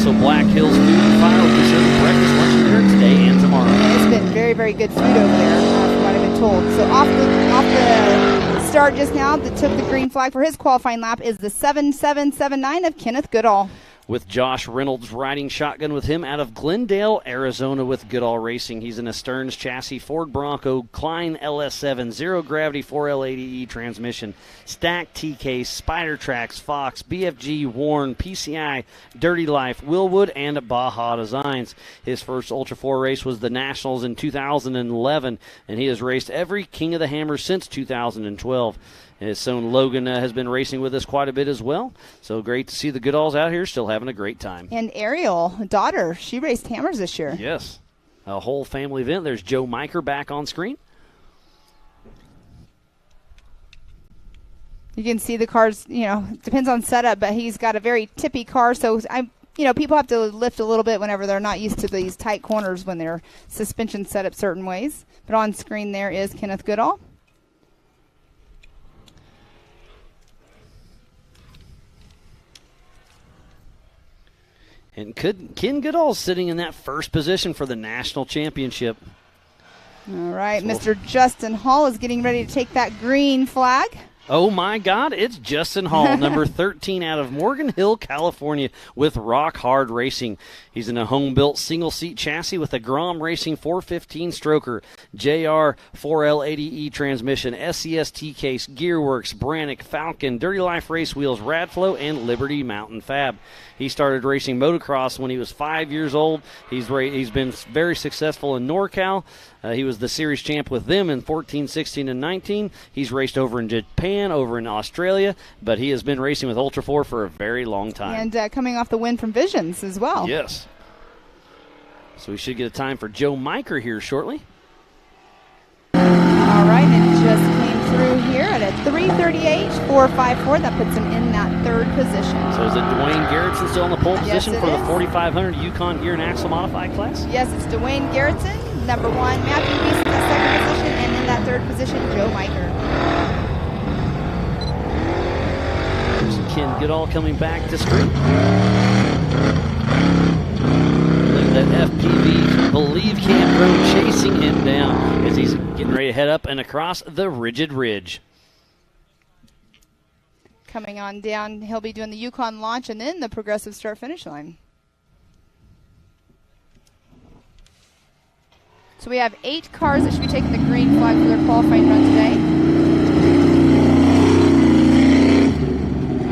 Also, Black Hills Food and Fire will be serving breakfast, lunch, and dinner today and tomorrow. It's been very, very good food over there, from what I've been told. So off the start just now that took the green flag for his qualifying lap is the 7779 of Kenneth Goodall. With Josh Reynolds riding shotgun with him out of Glendale, Arizona with Goodall Racing. He's in a Stearns chassis Ford Bronco Klein LS7 zero gravity 4L80E transmission, stacked T-case, Spider Tracks, Fox, BFG, Warren, PCI, Dirty Life, Willwood, and Baja Designs. His first Ultra 4 race was the Nationals in 2011, and he has raced every King of the Hammer since 2012. His son Logan has been racing with us quite a bit as well. So great to see the Goodalls out here still having a great time. And Ariel, daughter, she raced hammers this year. Yes. A whole family event. There's Joe Miker back on screen. You can see the cars, depends on setup, but he's got a very tippy car. So, people have to lift a little bit whenever they're not used to these tight corners when their suspension set up certain ways. But on screen there is Kenneth Goodall. And Ken Goodall's sitting in that first position for the national championship. All right, Mr. Justin Hall is getting ready to take that green flag. Oh, my God, it's Justin Hall, number 13 out of Morgan Hill, California, with Rockhold Racing. He's in a home-built single-seat chassis with a Grom Racing 415 stroker, JR 4L80E transmission, SCS T-case, Gearworks, Brannick, Falcon, Dirty Life race wheels, Radflow, and Liberty Mountain Fab. He started racing motocross when he was 5 years old. He's been very successful in NorCal. He was the series champ with them in 14, 16, and 19. He's raced over in Japan, over in Australia, but he has been racing with Ultra 4 for a very long time. And coming off the win from Visions as well. Yes. So we should get a time for Joe Miker here shortly. All right, and it just came through here at a 3:38.454. That puts him in that third position. So is it Dwayne Garrettson still in the pole position yes, for the is. 4,500 Yukon Gear and Axle Modified class? Yes, it's Dwayne Garrettson, number one. Matthew Reese in that second position, and in that third position, Joe Miker. There's Ken Goodall coming back to screen. Look at that FPV Believe Camp Road chasing him down as he's getting ready to head up and across the Rigid Ridge. Coming on down, he'll be doing the Yukon launch and then the progressive start-finish line. So we have 8 cars that should be taking the green flag for their qualifying run today.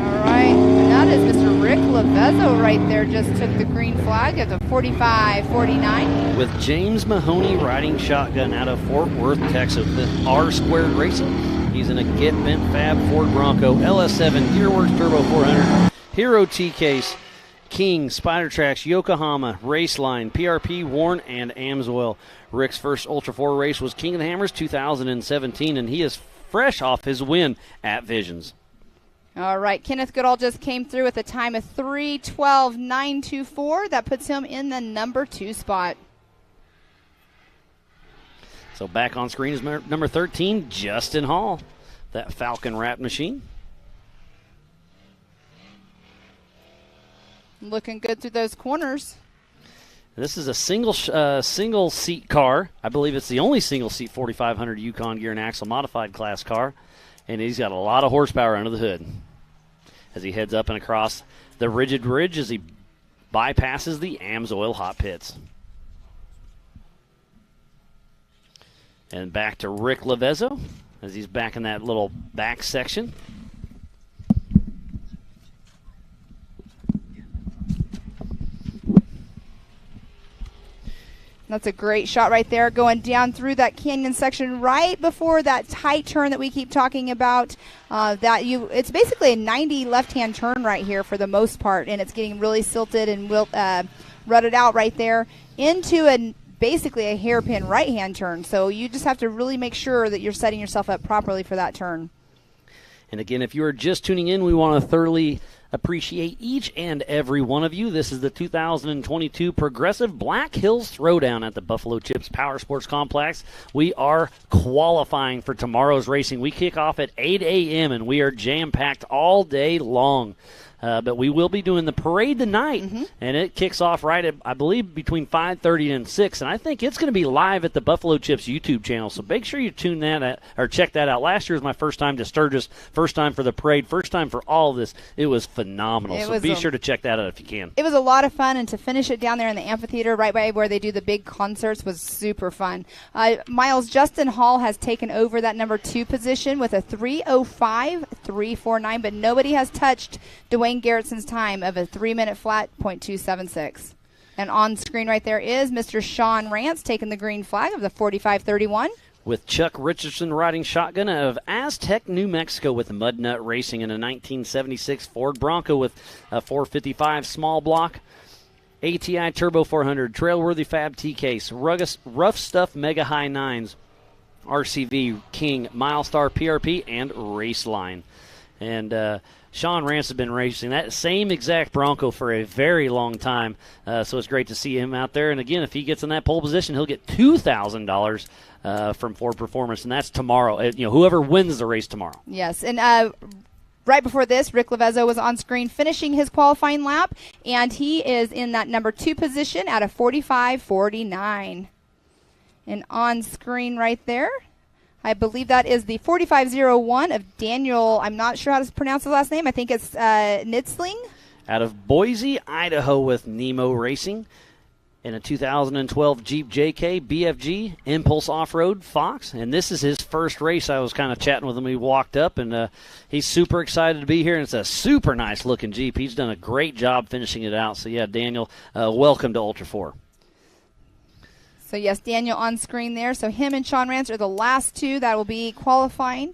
All right, and that is Mr. Rick Lavezzo right there, just took the green flag at the 45.49. With James Mahoney riding shotgun out of Fort Worth, Texas with R Squared Racing. He's in a Get Bent Fab Ford Bronco LS7 Gearworks Turbo 400, Hero T-Case, King, Spider Tracks, Yokohama, Raceline, PRP, Warren, and Amsoil. Rick's first Ultra 4 race was King of the Hammers 2017, and he is fresh off his win at Visions. All right, Kenneth Goodall just came through with a time of 3:12.924. That puts him in the number 2 spot. So back on screen is number 13, Justin Hall, that Falcon wrap machine. Looking good through those corners. This is a single seat car. I believe it's the only single seat 4500 Yukon Gear and Axle Modified class car. And he's got a lot of horsepower under the hood as he heads up and across the Rigid Ridge as he bypasses the Amsoil hot pits. And back to Rick Lavezzo as he's back in that little back section. That's a great shot right there, going down through that canyon section right before that tight turn that we keep talking about. It's basically a 90 left-hand turn right here for the most part, and it's getting really silted and rutted out right there into basically a hairpin right-hand turn. So you just have to really make sure that you're setting yourself up properly for that turn. And again, if you are just tuning in, we want to thoroughly appreciate each and every one of you. This is the 2022 Progressive Black Hills Throwdown at the Buffalo Chips Power Sports Complex. We are qualifying for tomorrow's racing. We kick off at 8 a.m. and we are jam-packed all day long. But we will be doing the parade tonight, and it kicks off right at, I believe, between 5:30 and 6. And I think it's going to be live at the Buffalo Chips YouTube channel. So make sure you tune that out, or check that out. Last year was my first time to Sturgis, first time for the parade, first time for all of this. It was phenomenal. So be sure to check that out if you can. It was a lot of fun, and to finish it down there in the amphitheater right by where they do the big concerts was super fun. Miles, Justin Hall has taken over that number 2 position with a 3:05.349, but nobody has touched Dwayne Garrettson's time of a 3-minute flat .276. And on screen right there is Mr. Sean Rance taking the green flag of the 45:31. With Chuck Richardson riding shotgun of Aztec, New Mexico, with Mud Nut Racing in a 1976 Ford Bronco with a 455 small block. ATI Turbo 400, Trailworthy Fab T-Case, Rough Stuff Mega High 9s, RCV King, Milestar PRP, and Raceline. And Sean Rance has been racing that same exact Bronco for a very long time, so it's great to see him out there. And again, if he gets in that pole position, he'll get $2,000 from Ford Performance, and that's tomorrow. Whoever wins the race tomorrow. Yes, and right before this, Rick Levezzo was on screen finishing his qualifying lap, and he is in that number 2 position at a 45:49. And on screen right there, I believe that is the 45:01 of Daniel. I'm not sure how to pronounce his last name. I think it's Nitzling. Out of Boise, Idaho, with Nemo Racing in a 2012 Jeep JK BFG Impulse Off-Road Fox. And this is his first race. I was kind of chatting with him. He walked up, and he's super excited to be here. And it's a super nice-looking Jeep. He's done a great job finishing it out. So, yeah, Daniel, welcome to Ultra 4. So, yes, Daniel on screen there. So him and Sean Rance are the last 2 that will be qualifying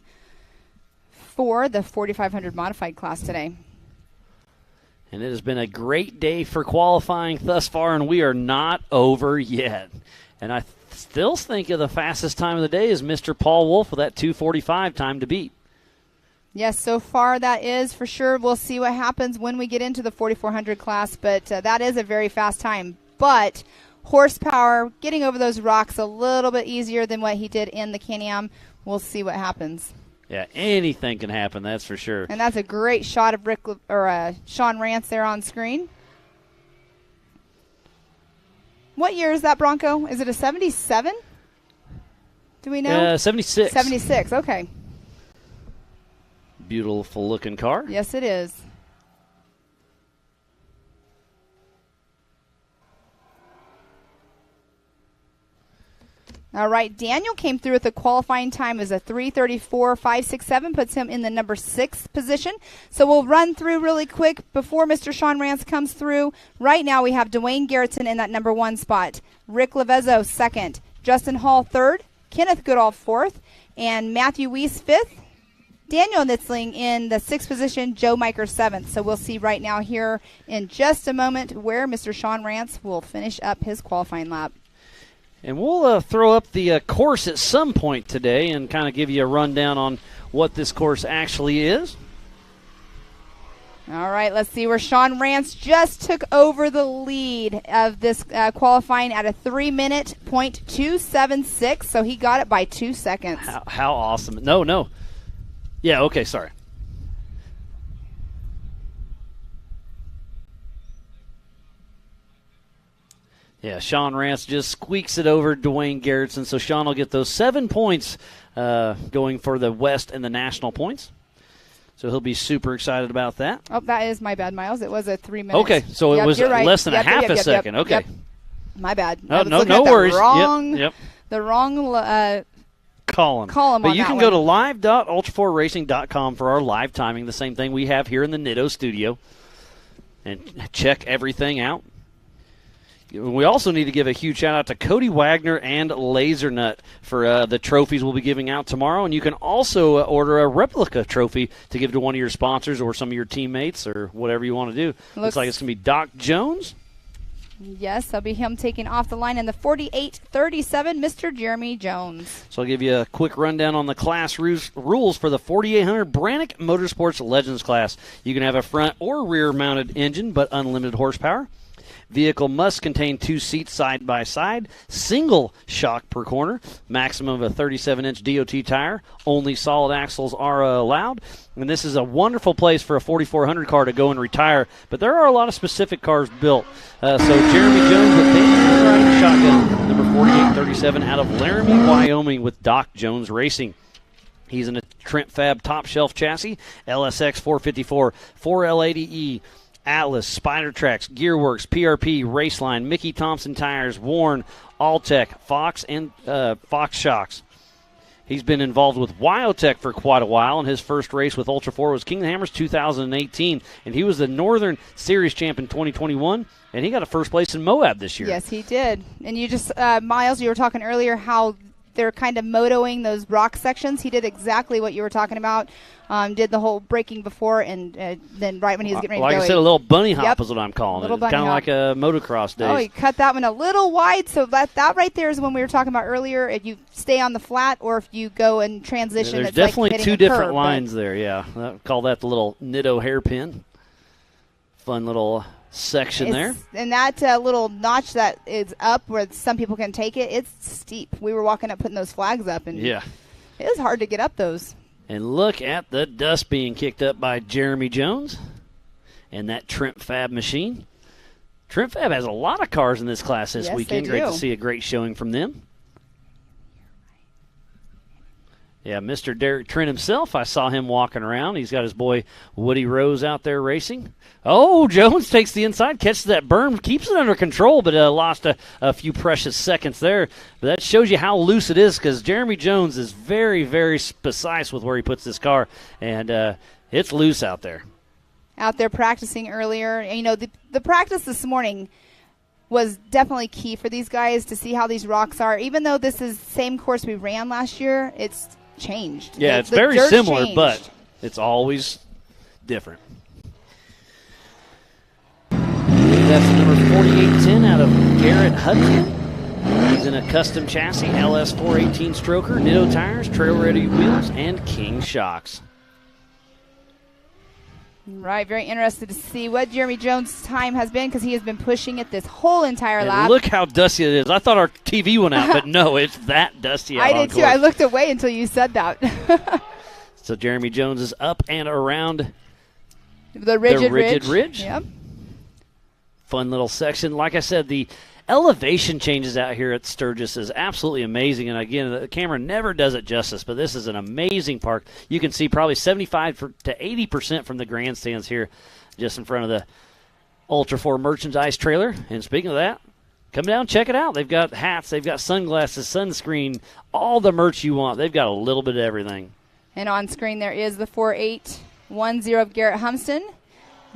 for the 4,500 modified class today. And it has been a great day for qualifying thus far, and we are not over yet. And I still think of the fastest time of the day is Mr. Paul Wolf with that 2:45 time to beat. Yes, so far that is for sure. We'll see what happens when we get into the 4,400 class, but that is a very fast time. But horsepower, getting over those rocks a little bit easier than what he did in the Can-Am. We'll see what happens. Yeah, anything can happen, that's for sure. And that's a great shot of Sean Rance there on screen. What year is that Bronco? Is it a 77? Do we know? 76. 76, okay. Beautiful looking car. Yes, it is. All right, Daniel came through with a qualifying time as a 3:34.567, puts him in the number 6 position. So we'll run through really quick before Mr. Sean Rance comes through. Right now we have Dwayne Garretson in that number 1 spot, Rick Levezzo 2nd, Justin Hall 3rd, Kenneth Goodall 4th, and Matthew Weiss 5th. Daniel Nitzling in the 6th position, Joe Miker 7th. So we'll see right now here in just a moment where Mr. Sean Rance will finish up his qualifying lap. And we'll throw up the course at some point today and kind of give you a rundown on what this course actually is. All right, let's see where Sean Rance just took over the lead of this qualifying at a 3-minute .276, so he got it by 2 seconds. How awesome. No. Yeah, okay, sorry. Yeah, Sean Rance just squeaks it over Dwayne Garretson, so Sean will get those 7 points going for the West and the national points. So he'll be super excited about that. Oh, that is my bad, Miles. It was a 3 minute. Okay, so it was right. less than a half a second. Okay. Yep. My bad. No worries. Yep. The wrong column But on you that can one. go to live.ultra4racing.com for our live timing, the same thing we have here in the Nitto studio, and check everything out. We also need to give a huge shout-out to Cody Wagner and Lasernut for the trophies we'll be giving out tomorrow. And you can also order a replica trophy to give to one of your sponsors or some of your teammates or whatever you want to do. Looks like it's going to be Doc Jones. Yes, that'll be him taking off the line in the 48-37, Mr. Jeremy Jones. So I'll give you a quick rundown on the class rules for the 4800 Brannick Motorsports Legends class. You can have a front or rear-mounted engine, but unlimited horsepower. Vehicle must contain 2 seats side by side, single shock per corner, maximum of a 37-inch DOT tire. Only solid axles are allowed. And this is a wonderful place for a 4400 car to go and retire. But there are a lot of specific cars built. So Jeremy Jones with Van riding shotgun, number 4837 out of Laramie, Wyoming with Doc Jones Racing. He's in a Trent Fab top shelf chassis, LSX 454, 4L80E, Atlas, Spider Tracks, Gearworks, PRP, Raceline, Mickey Thompson tires, Warn, Alltech, Fox, and Fox shocks. He's been involved with Wyotech for quite a while, and his first race with Ultra 4 was King of the Hammers 2018, and he was the Northern Series champ in 2021, and he got a first place in Moab this year. Yes, he did. And you just, Miles, you were talking earlier how they're kind of motoing those rock sections. He did exactly what you were talking about. Did the whole braking before, and then right when he was getting ready to go. Like I said, a little bunny hop is what I'm calling it. Kind of like a motocross days. Oh, he cut that one a little wide, so that right there is when we were talking about earlier. If you stay on the flat or if you go and transition, there's it's definitely like two different lines there, yeah. I call that the little Nitto hairpin. Fun little section there. And that little notch that is up where some people can take it, it's steep. We were walking up putting those flags up, and it was hard to get up those. And look at the dust being kicked up by Jeremy Jones and that Trent Fab machine. Trent Fab has a lot of cars in this class this weekend. Great to see a great showing from them. Yeah, Mr. Derek Trent himself, I saw him walking around. He's got his boy Woody Rose out there racing. Oh, Jones takes the inside, catches that berm, keeps it under control, but lost a few precious seconds there. But that shows you how loose it is, because Jeremy Jones is very, very precise with where he puts this car, and it's loose out there. Out there practicing earlier. And, you know, the practice this morning was definitely key for these guys to see how these rocks are. Even though this is the same course we ran last year, it's changed. Yeah, it's very similar, but it's always different. That's number 4810 out of Garrett Hudson. He's in a custom chassis, LS 418 stroker, Nitto tires, trail-ready wheels, and King shocks. Right, very interested to see what Jeremy Jones' time has been, because he has been pushing it this whole entire lap. Look how dusty it is. I thought our TV went out, but no, it's that dusty out I did too. I looked away until you said that. So Jeremy Jones is up and around the rigid ridge. Yep. Fun little section. Like I said, the elevation changes out here at Sturgis is absolutely amazing. And again, the camera never does it justice, but this is an amazing park. You can see probably 75 to 80% from the grandstands here just in front of the Ultra 4 merchandise trailer. And speaking of that, come down, check it out. They've got hats, they've got sunglasses, sunscreen, all the merch you want. They've got a little bit of everything. And on screen there is the 4810 of Garrett Humston.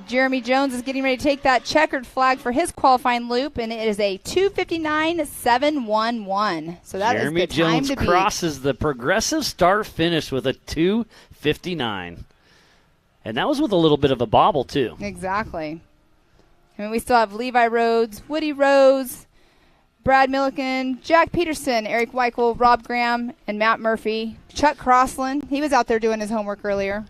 Jeremy Jones is getting ready to take that checkered flag for his qualifying loop, and it is a 2:59.711. So that Jeremy is the time Jones to beat. crosses the progressive start finish with a 2:59. And that was with a little bit of a bobble, too. Exactly. I mean, we still have Levi Rhodes, Woody Rose, Brad Milliken, Jack Peterson, Eric Weichel, Rob Graham, and Matt Murphy. Chuck Crossland, he was out there doing his homework earlier.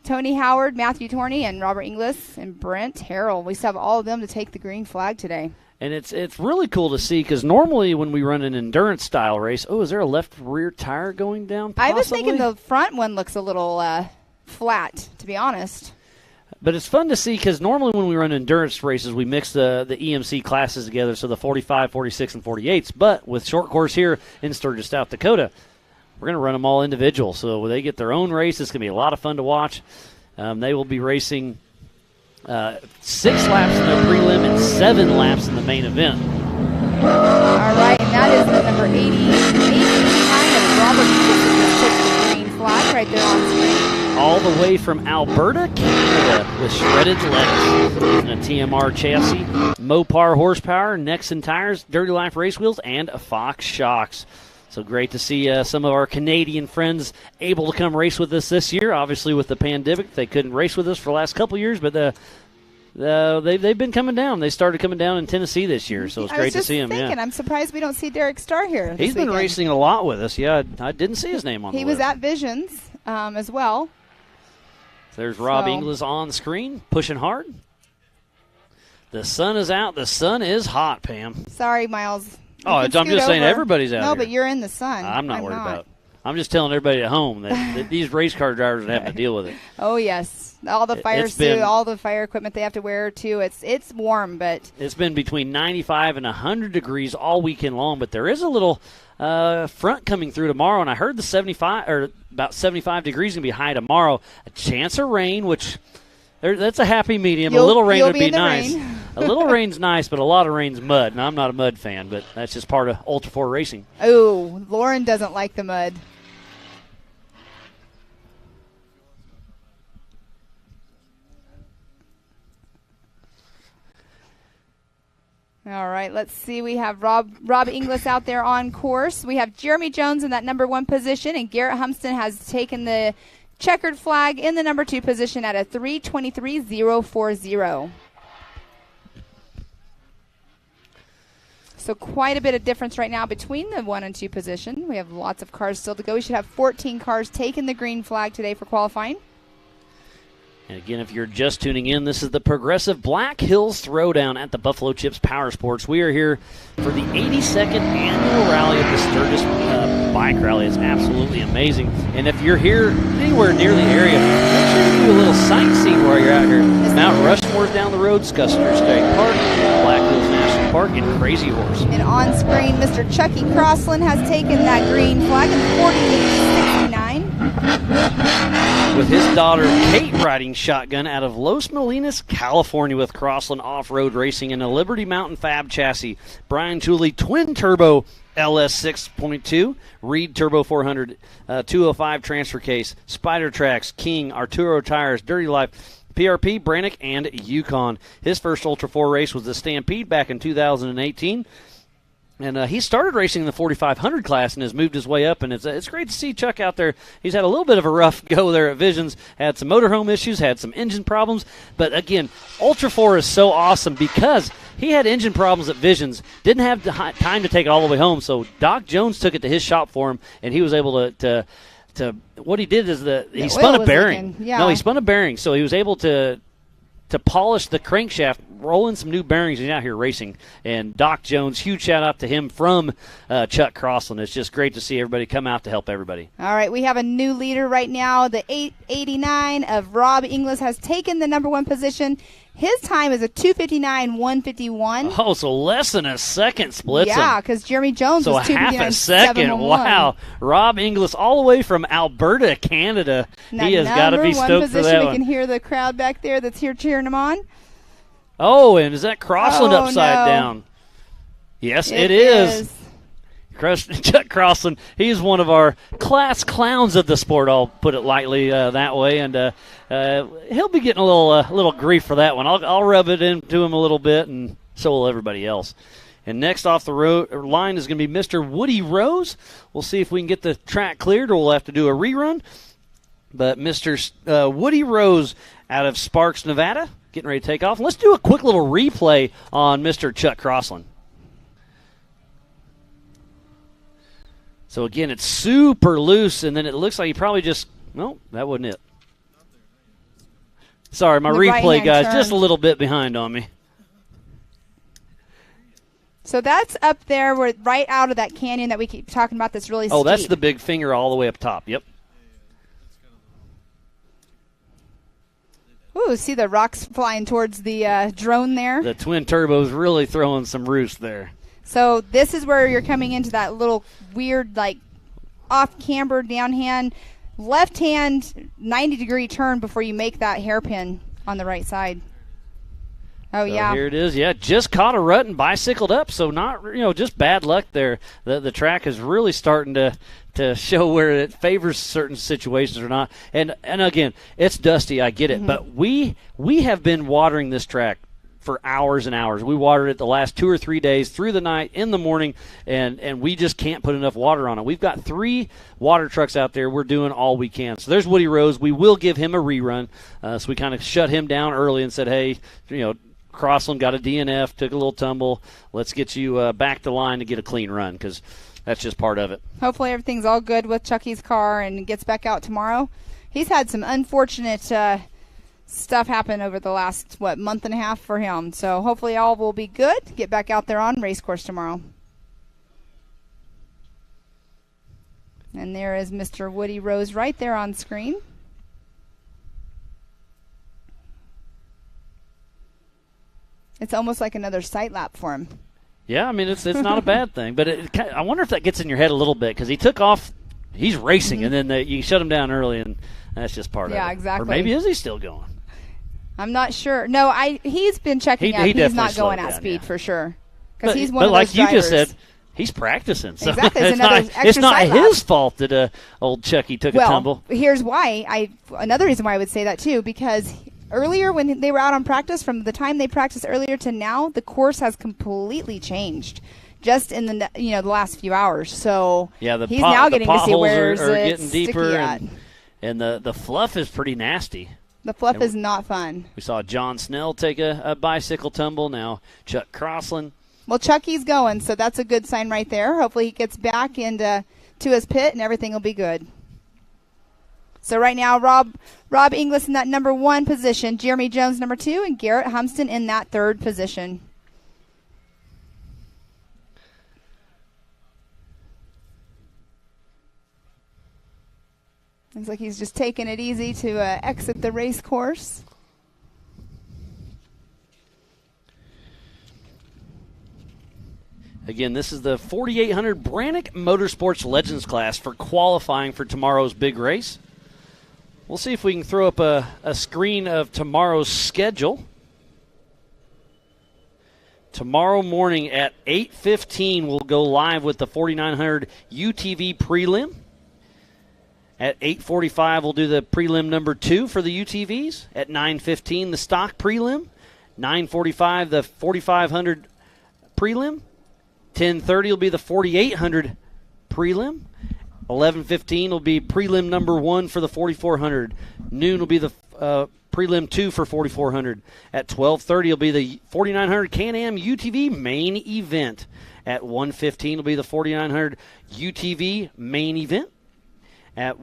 Tony Howard, Matthew Torney, and Robert Inglis, and Brent Harrell. We still have all of them to take the green flag today. And it's really cool to see, because normally when we run an endurance-style race, is there a left rear tire going down possibly? I was thinking the front one looks a little flat, to be honest. But it's fun to see, because normally when we run endurance races, we mix the EMC classes together, so the 45, 46, and 48s. But with short course here in Sturgis, South Dakota, we're going to run them all individual. So when they get their own race, it's going to be a lot of fun to watch. They will be racing 6 laps in the prelim and 7 laps in the main event. All right, and that is the number 89 of Robert Inglis. Took the green flag right there on screen. All the way from Alberta, Canada, with shredded lettuce. Using a TMR chassis, Mopar horsepower, Nexen tires, Dirty Life race wheels, and Fox shocks. So great to see some of our Canadian friends able to come race with us this year. Obviously, with the pandemic, they couldn't race with us for the last couple of years, but they've been coming down. They started coming down in Tennessee this year, so it's great to see them. Yeah. I'm surprised we don't see Derek Starr here. He's been racing a lot with us. Yeah, I didn't see his name on the list. He was at Visions as well. There's Rob Inglis on screen, pushing hard. The sun is out. The sun is hot, Pam. Sorry, Miles. Oh, I'm just saying everybody's out No, here. but you're in the sun. I'm not worried about it. I'm just telling everybody at home that these race car drivers are having to deal with it. Oh, yes. All the fire suit, all the fire equipment they have to wear, too. It's warm, but... It's been between 95 and 100 degrees all weekend long, but there is a little front coming through tomorrow, and I heard the 75 or about 75 degrees is going to be high tomorrow. A chance of rain, which that's a happy medium. A little rain would be nice. A little rain's nice, but a lot of rain's mud, and I'm not a mud fan, but that's just part of Ultra 4 racing. Oh, Lauren doesn't like the mud. All right, let's see. We have Rob Inglis out there on course. We have Jeremy Jones in that number 1 position, and Garrett Humston has taken the checkered flag in the number 2 position at a 3:23.040. So quite a bit of difference right now between the 1 and 2 position. We have lots of cars still to go. We should have 14 cars taking the green flag today for qualifying. And again, if you're just tuning in, this is the Progressive Black Hills Throwdown at the Buffalo Chips Power Sports. We are here for the 82nd annual rally of the Sturgis Bike Rally. It's absolutely amazing. And if you're here anywhere near the area, make sure you do a little sightseeing while you're out here. Mount Rushmore's down the road, Scusser State Park, Black Hills National Park, and Crazy Horse. And on screen, Mr. Chucky Crossland has taken that green flag in 40:69. With his daughter Kate riding shotgun out of Los Molinos, California, with Crossland Off-Road Racing in a Liberty Mountain Fab chassis. Brian Tooley Twin Turbo LS 6.2, Reed Turbo 400, 205 transfer case, Spider Tracks, King, Arturo Tires, Dirty Life, PRP, Brannick, and Yukon. His first Ultra 4 race was the Stampede back in 2018. And he started racing in the 4,500 class and has moved his way up, and it's great to see Chuck out there. He's had a little bit of a rough go there at Visions, had some motorhome issues, had some engine problems. But, again, Ultra 4 is so awesome because he had engine problems at Visions, didn't have time to take it all the way home. So Doc Jones took it to his shop for him, and he was able to what he did is he spun a bearing. No, he spun a bearing, so he was able to polish the crankshaft, roll in some new bearings, and he's out here racing. And Doc Jones, huge shout-out to him from Chuck Crossland. It's just great to see everybody come out to help everybody. All right, we have a new leader right now. The 889 of Rob Inglis has taken the number 1 position. His time is a 2:59.151. Oh, so less than a second splits him. Yeah, because Jeremy Jones was 2:59.711. So half a second. Wow. Rob Inglis all the way from Alberta, Canada. He has got to be stoked for that one. We can hear the crowd back there that's here cheering him on. Oh, and is that Crossland upside down? Yes, it is. Chuck Crossland, he's one of our class clowns of the sport, I'll put it lightly that way, and he'll be getting a little grief for that one. I'll rub it into him a little bit, and so will everybody else. And next off the line is going to be Mr. Woody Rose. We'll see if we can get the track cleared, or we'll have to do a rerun. But Mr. Woody Rose out of Sparks, Nevada, getting ready to take off. Let's do a quick little replay on Mr. Chuck Crossland. So, again, it's super loose, and then it looks like he probably just – no, that wasn't it. Sorry, my replay guy's just a little bit behind on me. So that's up there. We're right out of that canyon that we keep talking about that's really steep. Oh, that's the big finger all the way up top. Yep. Ooh, see the rocks flying towards the drone there? The twin turbo's really throwing some roost there. So this is where you're coming into that little weird, like, off-camber, downhand, left-hand 90-degree turn before you make that hairpin on the right side. Oh, so yeah. Here it is. Yeah, just caught a rut and bicycled up, so not, just bad luck there. The track is really starting to show where it favors certain situations or not. And again, it's dusty, I get it, but we have been watering this track for hours and hours. We watered it the last 2 or 3 days, through the night, in the morning, and we just can't put enough water on it. We've got 3 water trucks out there. We're doing all we can. So there's Woody Rose. We will give him a rerun. So we kind of shut him down early and said, hey, Crossland got a DNF, took a little tumble. Let's get you back to line to get a clean run, because that's just part of it. Hopefully everything's all good with Chucky's car and gets back out tomorrow. He's had some unfortunate stuff happened over the last, month and a half for him. So hopefully all will be good. Get back out there on race course tomorrow. And there is Mr. Woody Rose right there on screen. It's almost like another sight lap for him. Yeah, I mean, it's not a bad thing. But I wonder if that gets in your head a little bit because he took off. He's racing, and then you shut him down early, and that's just part of it. Yeah, exactly. Or maybe is he still going? I'm not sure. No, he's been checking out. He's not going at speed for sure. Because he's one of those drivers. But like you just said, he's practicing. So exactly. It's not his fault that old Chucky took a tumble. Here's why. Another reason why I would say that, too, because earlier when they were out on practice, from the time they practiced earlier to now, the course has completely changed. Just in the last few hours, so yeah, he's now getting to see where it's getting deeper, at. And the fluff is pretty nasty. The fluff is not fun. We saw John Snell take a bicycle tumble. Now Chuck Crossland. Well, Chucky's going, so that's a good sign right there. Hopefully he gets back into his pit and everything will be good. So right now, Rob Inglis in that number 1 position, Jeremy Jones number 2, and Garrett Humston in that 3rd position. Looks like he's just taking it easy to exit the race course. Again, this is the 4800 Brannick Motorsports Legends class for qualifying for tomorrow's big race. We'll see if we can throw up a screen of tomorrow's schedule. Tomorrow morning at 8:15, we'll go live with the 4900 UTV prelim. At 8:45, we'll do the prelim number 2 for the UTVs. At 9:15, the stock prelim. 9:45, the 4500 prelim. 10:30 will be the 4800 prelim. 11:15 will be prelim number 1 for the 4400. Noon will be the prelim 2 for 4400. At 12:30 will be the 4900 Can-Am UTV main event. At 1:15 will be the 4900 UTV main event. At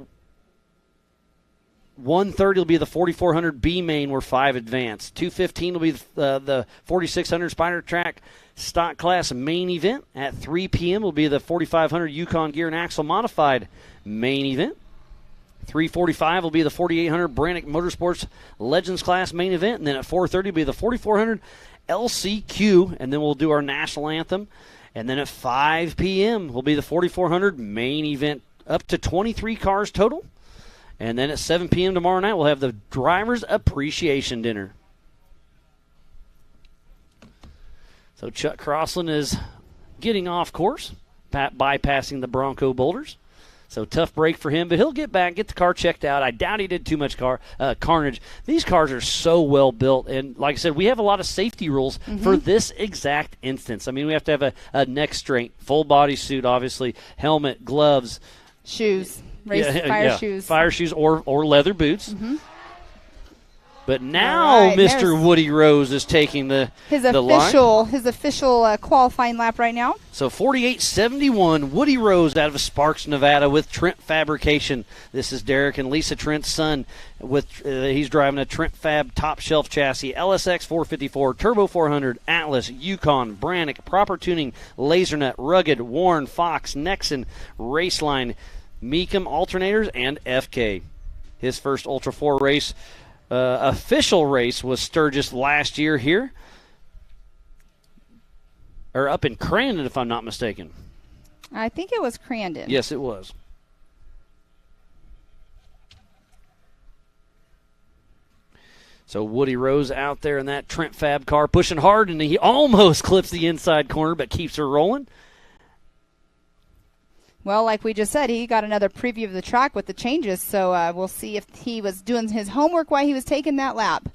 1:30 will be the 4400 B main where 5 advance. 2:15 will be the 4600 Spider Track stock class main event. At 3 p.m. will be the 4500 Yukon Gear and Axle modified main event. 3:45 will be the 4800 Brannick Motorsports Legends class main event. And then at 4:30 will be the 4400 LCQ. And then we'll do our national anthem. And then at 5 p.m. will be the 4400 main event. Up to 23 cars total. And then at 7 p.m. tomorrow night, we'll have the Driver's Appreciation Dinner. So Chuck Crossland is getting off course, bypassing the Bronco boulders. So tough break for him, but he'll get back, get the car checked out. I doubt he did too much carnage. These cars are so well built, and like I said, we have a lot of safety rules for this exact instance. I mean, we have to have a neck straight, full body suit, obviously, helmet, gloves, shoes, fire shoes, or leather boots. But now Mr. Woody Rose is taking his official qualifying lap right now. So 48.71, Woody Rose out of Sparks, Nevada with Trent Fabrication. This is Derek and Lisa Trent's son. He's driving a Trent Fab top shelf chassis, LSX 454, Turbo 400, Atlas, Yukon, Brannick, Proper Tuning, Lasernut, Rugged, Warren, Fox, Nexon, Raceline, Meekum alternators, and FK. His first Ultra 4 race. Official race was Sturgis last year here, or up in Crandon, if I'm not mistaken. I think it was Crandon. Yes, it was. So Woody Rose out there in that Trent Fab car, pushing hard, and he almost clips the inside corner, but keeps her rolling. Well, like we just said, he got another preview of the track with the changes, so we'll see if he was doing his homework while he was taking that lap.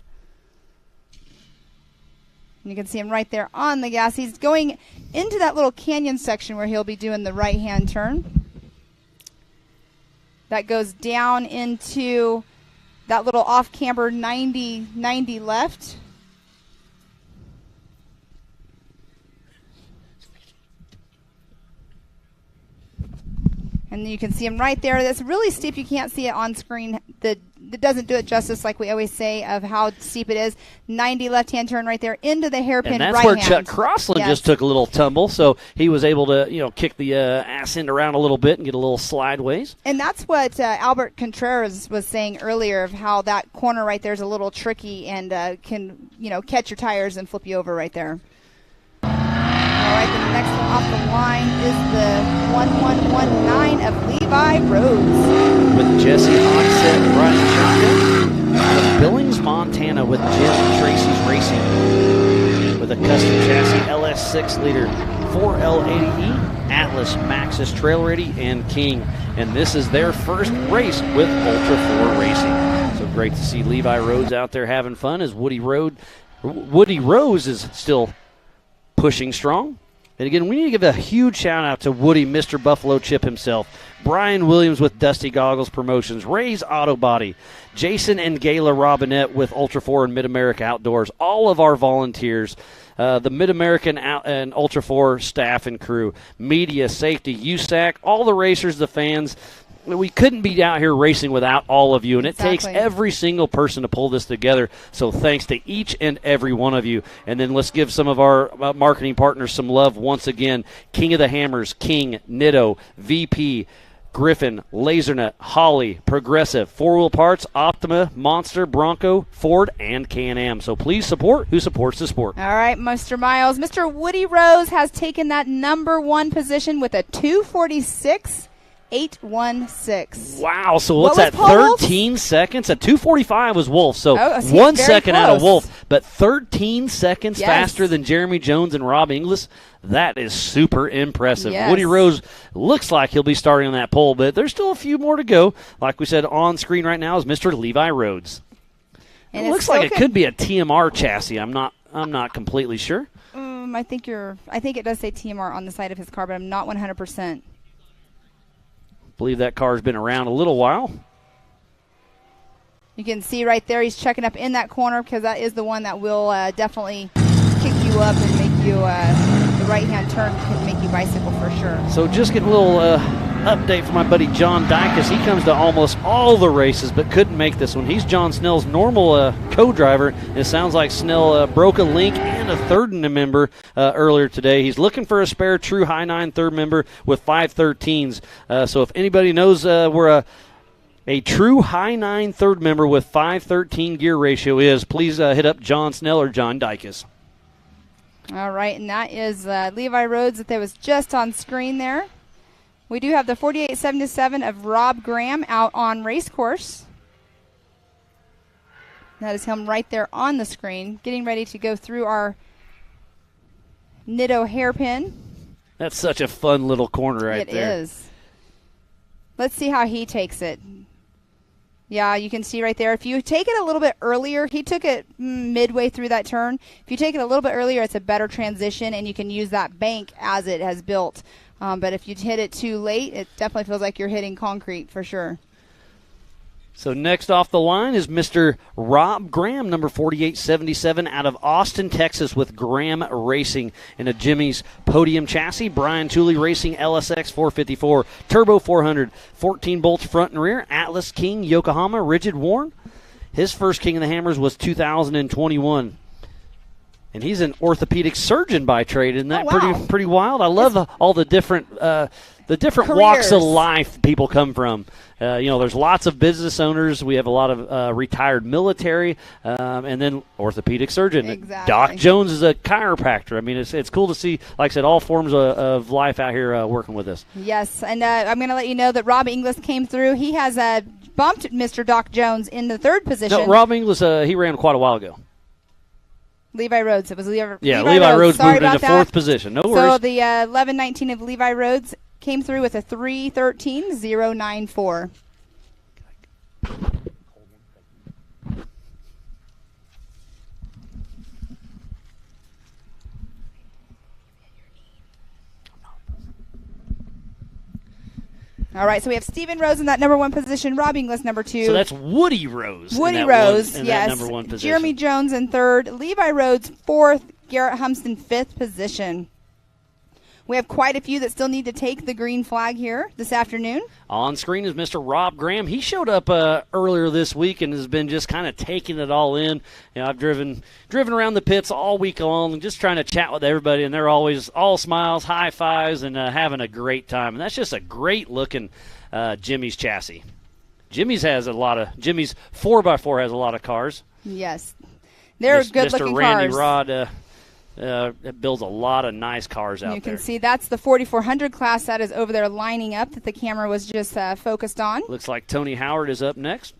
And you can see him right there on the gas. He's going into that little canyon section where he'll be doing the right-hand turn. That goes down into that little off-camber 90 left. And you can see him right there. That's really steep. You can't see it on screen. The it doesn't do it justice, like we always say, of how steep it is. 90 left-hand turn right there into the hairpin right hand. And that's where Chuck Crossland just took a little tumble, so he was able to, kick the ass end around a little bit and get a little slideways. And that's what Albert Contreras was saying earlier, of how that corner right there is a little tricky and can, catch your tires and flip you over right there. All right, the next one off the line is the 1119 of Levi Rhodes. With Jesse Hogsett riding shotgun. Out of Billings, Montana, with Jim Tracy's Racing. With a custom chassis LS6 liter 4L80E, Atlas, Maxxis Trail Ready, and King. And this is their first race with Ultra 4 Racing. So great to see Levi Rhodes out there having fun, as Woody Rose is still pushing strong. And again, we need to give a huge shout out to Woody, Mr. Buffalo Chip himself, Brian Williams with Dusty Goggles Promotions, Ray's Auto Body, Jason and Gayla Robinette with Ultra 4 and Mid-America Outdoors, all of our volunteers, the Mid-American and Ultra 4 staff and crew, media, safety, USAC, all the racers, the fans. We couldn't be out here racing without all of you, and it takes every single person to pull this together. So thanks to each and every one of you. And then let's give some of our marketing partners some love once again. King of the Hammers, King, Nitto, VP, Griffin, Lasernut, Holly, Progressive, 4-Wheel Parts, Optima, Monster, Bronco, Ford, and Can-Am. So please support who supports the sport. All right, Mr. Miles. Mr. Woody Rose has taken that number 1 position with a 246. 816. Wow, so what's that, 13 seconds? A 245 was Wolf, so 1 second out of Wolf, but 13 seconds faster than Jeremy Jones and Rob Inglis. That is super impressive. Yes. Woody Rose looks like he'll be starting on that pole, but there's still a few more to go. Like we said, on screen right now is Mr. Levi Rhodes. And it looks like it could be a TMR chassis. I'm not completely sure. I think it does say TMR on the side of his car, but I'm not 100%. Believe that car's been around a little while. You can see right there he's checking up in that corner, because that is the one that will definitely kick you up and make you the right-hand turn can make you bicycle for sure. So just get a little update from my buddy John Dykus. He comes to almost all the races but couldn't make this one. He's John Snell's normal co-driver. It sounds like Snell broke a link and a third member earlier today. He's looking for a spare true high 9 third member with 513s. So if anybody knows where a true high 9 third member with 513 gear ratio is, please hit up John Snell or John Dykus. All right, and that is Levi Rhodes that was just on screen there. We do have the 4877 of Rob Graham out on race course. That is him right there on the screen, getting ready to go through our Nitto hairpin. That's such a fun little corner right there. It is. Let's see how he takes it. Yeah, you can see right there. If you take it a little bit earlier, he took it midway through that turn. If you take it a little bit earlier, it's a better transition, and you can use that bank as it has built. But if you hit it too late, it definitely feels like you're hitting concrete for sure. So next off the line is Mr. Rob Graham, number 4877, out of Austin, Texas, with Graham Racing in a Jimmy's Podium chassis. Brian Tooley Racing LSX 454, Turbo 400, 14 bolts front and rear. Atlas King, Yokohama, Rigid Warn. His first King of the Hammers was 2021. And he's an orthopedic surgeon by trade. Isn't that pretty wild? I love all the different walks of life people come from. There's lots of business owners. We have a lot of retired military, and then orthopedic surgeon. Exactly. Doc Jones is a chiropractor. I mean, it's cool to see, like I said, all forms of life out here working with us. Yes, and I'm going to let you know that Rob Inglis came through. He has bumped Mr. Doc Jones in the third position. No, Rob Inglis, he ran quite a while ago. Levi Rhodes. It was Levi Rhodes moved into fourth position. No worries. So the 1119 of Levi Rhodes came through with a 3:13.094. All right, so we have Steven Rose in that number 1 position, Rob Inglis number 2. So that's Woody Rose. Woody Rose, in yes. That number 1 position. Jeremy Jones in 3rd, Levi Rhodes 4th, Garrett Humston 5th position. We have quite a few that still need to take the green flag here this afternoon. On screen is Mr. Rob Graham. He showed up earlier this week and has been just kind of taking it all in. I've driven around the pits all week long and just trying to chat with everybody, and they're always all smiles, high fives, and having a great time. And that's just a great-looking Jimmy's chassis. Jimmy's 4x4 has a lot of cars. Yes. They're good-looking cars. Mr. Randy Rod builds a lot of nice cars out there. You can see that's the 4400 class that is over there lining up that the camera was just focused on. Looks like Tony Howard is up next.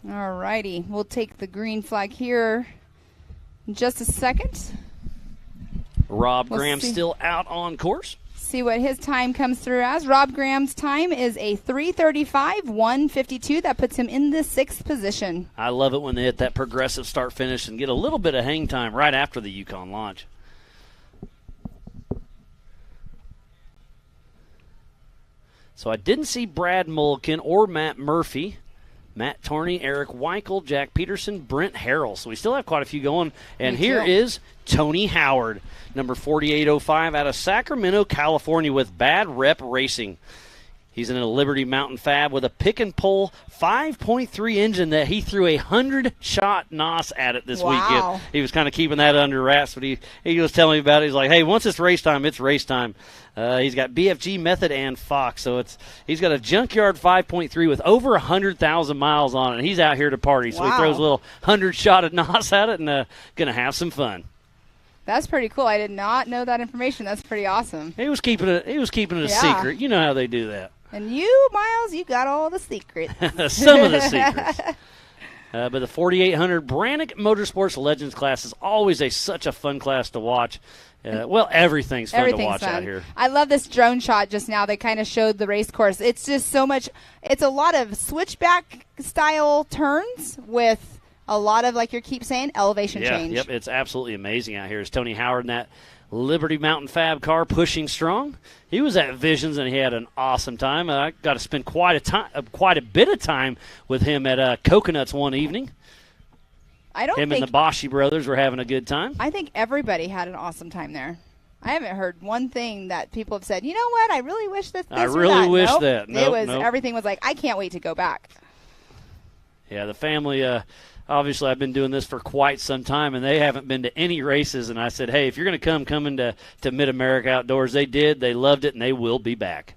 All righty. We'll take the green flag here in just a second. Rob Graham still out on course. See what his time comes through as. Rob Graham's time is a 3:35.152. That puts him in the 6th position. I love it when they hit that progressive start-finish and get a little bit of hang time right after the Yukon launch. So I didn't see Brad Mulliken or Matt Murphy. Matt Torney, Eric Weichel, Jack Peterson, Brent Harrell. So we still have quite a few going. And here is Tony Howard, number 4805 out of Sacramento, California with Bad Rep Racing. He's in a Liberty Mountain Fab with a pick-and-pull 5.3 engine that he threw a 100-shot NOS at it this weekend. He was kind of keeping that under wraps, but he was telling me about it. He's like, hey, once it's race time, it's race time. He's got BFG Method and Fox, so he's got a Junkyard 5.3 with over 100,000 miles on it, and he's out here to party. So he throws a little 100-shot NOS at it and going to have some fun. That's pretty cool. I did not know that information. That's pretty awesome. He was keeping it a secret. You know how they do that. And you, Miles, you got all the secrets. Some of the secrets. But the 4800 Brannick Motorsports Legends class is always such a fun class to watch. Everything's fun to watch out here. I love this drone shot just now. They kind of showed the race course. It's just so much. It's a lot of switchback style turns with a lot of, like you keep saying, elevation change. Yep, it's absolutely amazing out here. It's Tony Howard in that Liberty Mountain Fab car pushing strong. He was at Visions and he had an awesome time. I got to spend quite a bit of time with him at Coconuts one evening. Him and the Boschi brothers were having a good time. I think everybody had an awesome time there. I haven't heard one thing that people have said, you know what, I really wish this I really wish nope. that. Nope. Everything was like, I can't wait to go back. Yeah, the family, obviously I've been doing this for quite some time, and they haven't been to any races. And I said, hey, if you're going to come into Mid-America Outdoors, they did. They loved it, and they will be back.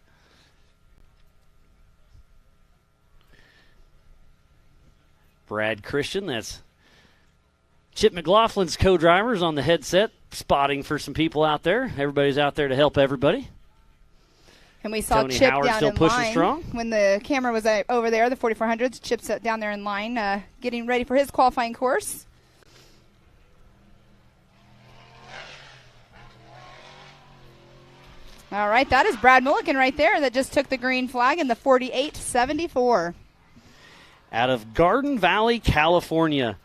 Brad Christian, that's Chip McLaughlin's co-drivers on the headset, spotting for some people out there. Everybody's out there to help everybody. And we saw Tony Chip Howard down still in pushing line strong. When the camera was over there, the 4400s. Chip's down there in line, getting ready for his qualifying course. All right, that is Brad Mulliken right there that just took the green flag in the 4874. Out of Garden Valley, California,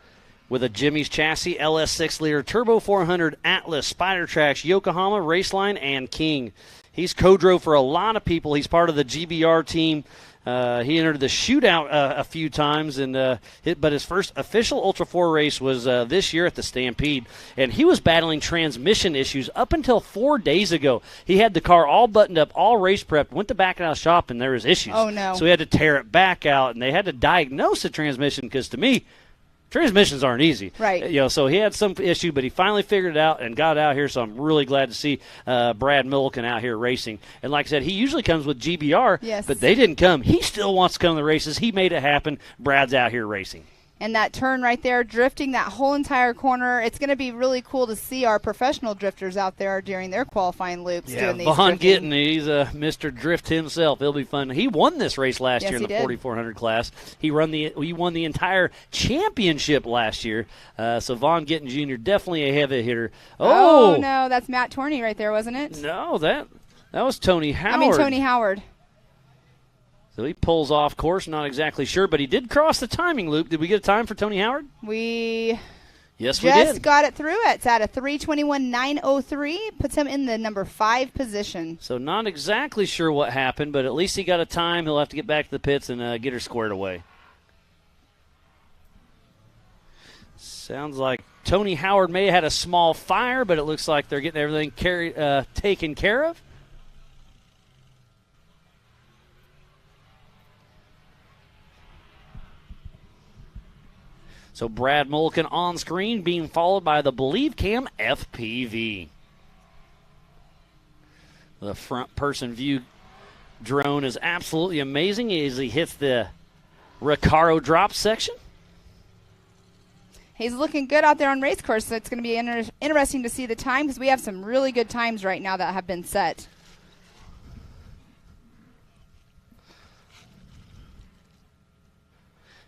with a Jimmy's chassis, LS 6-liter Turbo 400, Atlas, Spider Tracks, Yokohama, Raceline, and King. He's co-drove for a lot of people. He's part of the GBR team. He entered the shootout a few times, but his first official Ultra 4 race was this year at the Stampede. And he was battling transmission issues up until 4 days ago. He had the car all buttoned up, all race prepped, went to back out of the shop, and there was issues. Oh, no. So he had to tear it back out, and they had to diagnose the transmission because, to me, transmissions aren't easy. Right. So he had some issue, but he finally figured it out and got out here, so I'm really glad to see Brad Milliken out here racing. And like I said, he usually comes with GBR, but they didn't come. He still wants to come to the races. He made it happen. Brad's out here racing. And that turn right there, drifting that whole entire corner. It's going to be really cool to see our professional drifters out there during their qualifying loops doing these Vaughn drifting. Gittin, he's Mr. Drift himself. It'll be fun. He won this race last year in the 4400 class. He won the entire championship last year. So Vaughn Gittin Jr., definitely a heavy hitter. Oh, no, that's Matt Torney right there, wasn't it? No, that was Tony Howard. Tony Howard. So he pulls off course, not exactly sure, but he did cross the timing loop. Did we get a time for Tony Howard? We Yes, we did. Just got it through. It's at a 3:21.903. Puts him in the number 5 position. So not exactly sure what happened, but at least he got a time. He'll have to get back to the pits and get her squared away. Sounds like Tony Howard may have had a small fire, but it looks like they're getting everything taken care of. So Brad Mulliken on screen, being followed by the Believe Cam FPV. The front person view drone is absolutely amazing as he hits the Recaro drop section. He's looking good out there on race course, so it's going to be interesting to see the time because we have some really good times right now that have been set.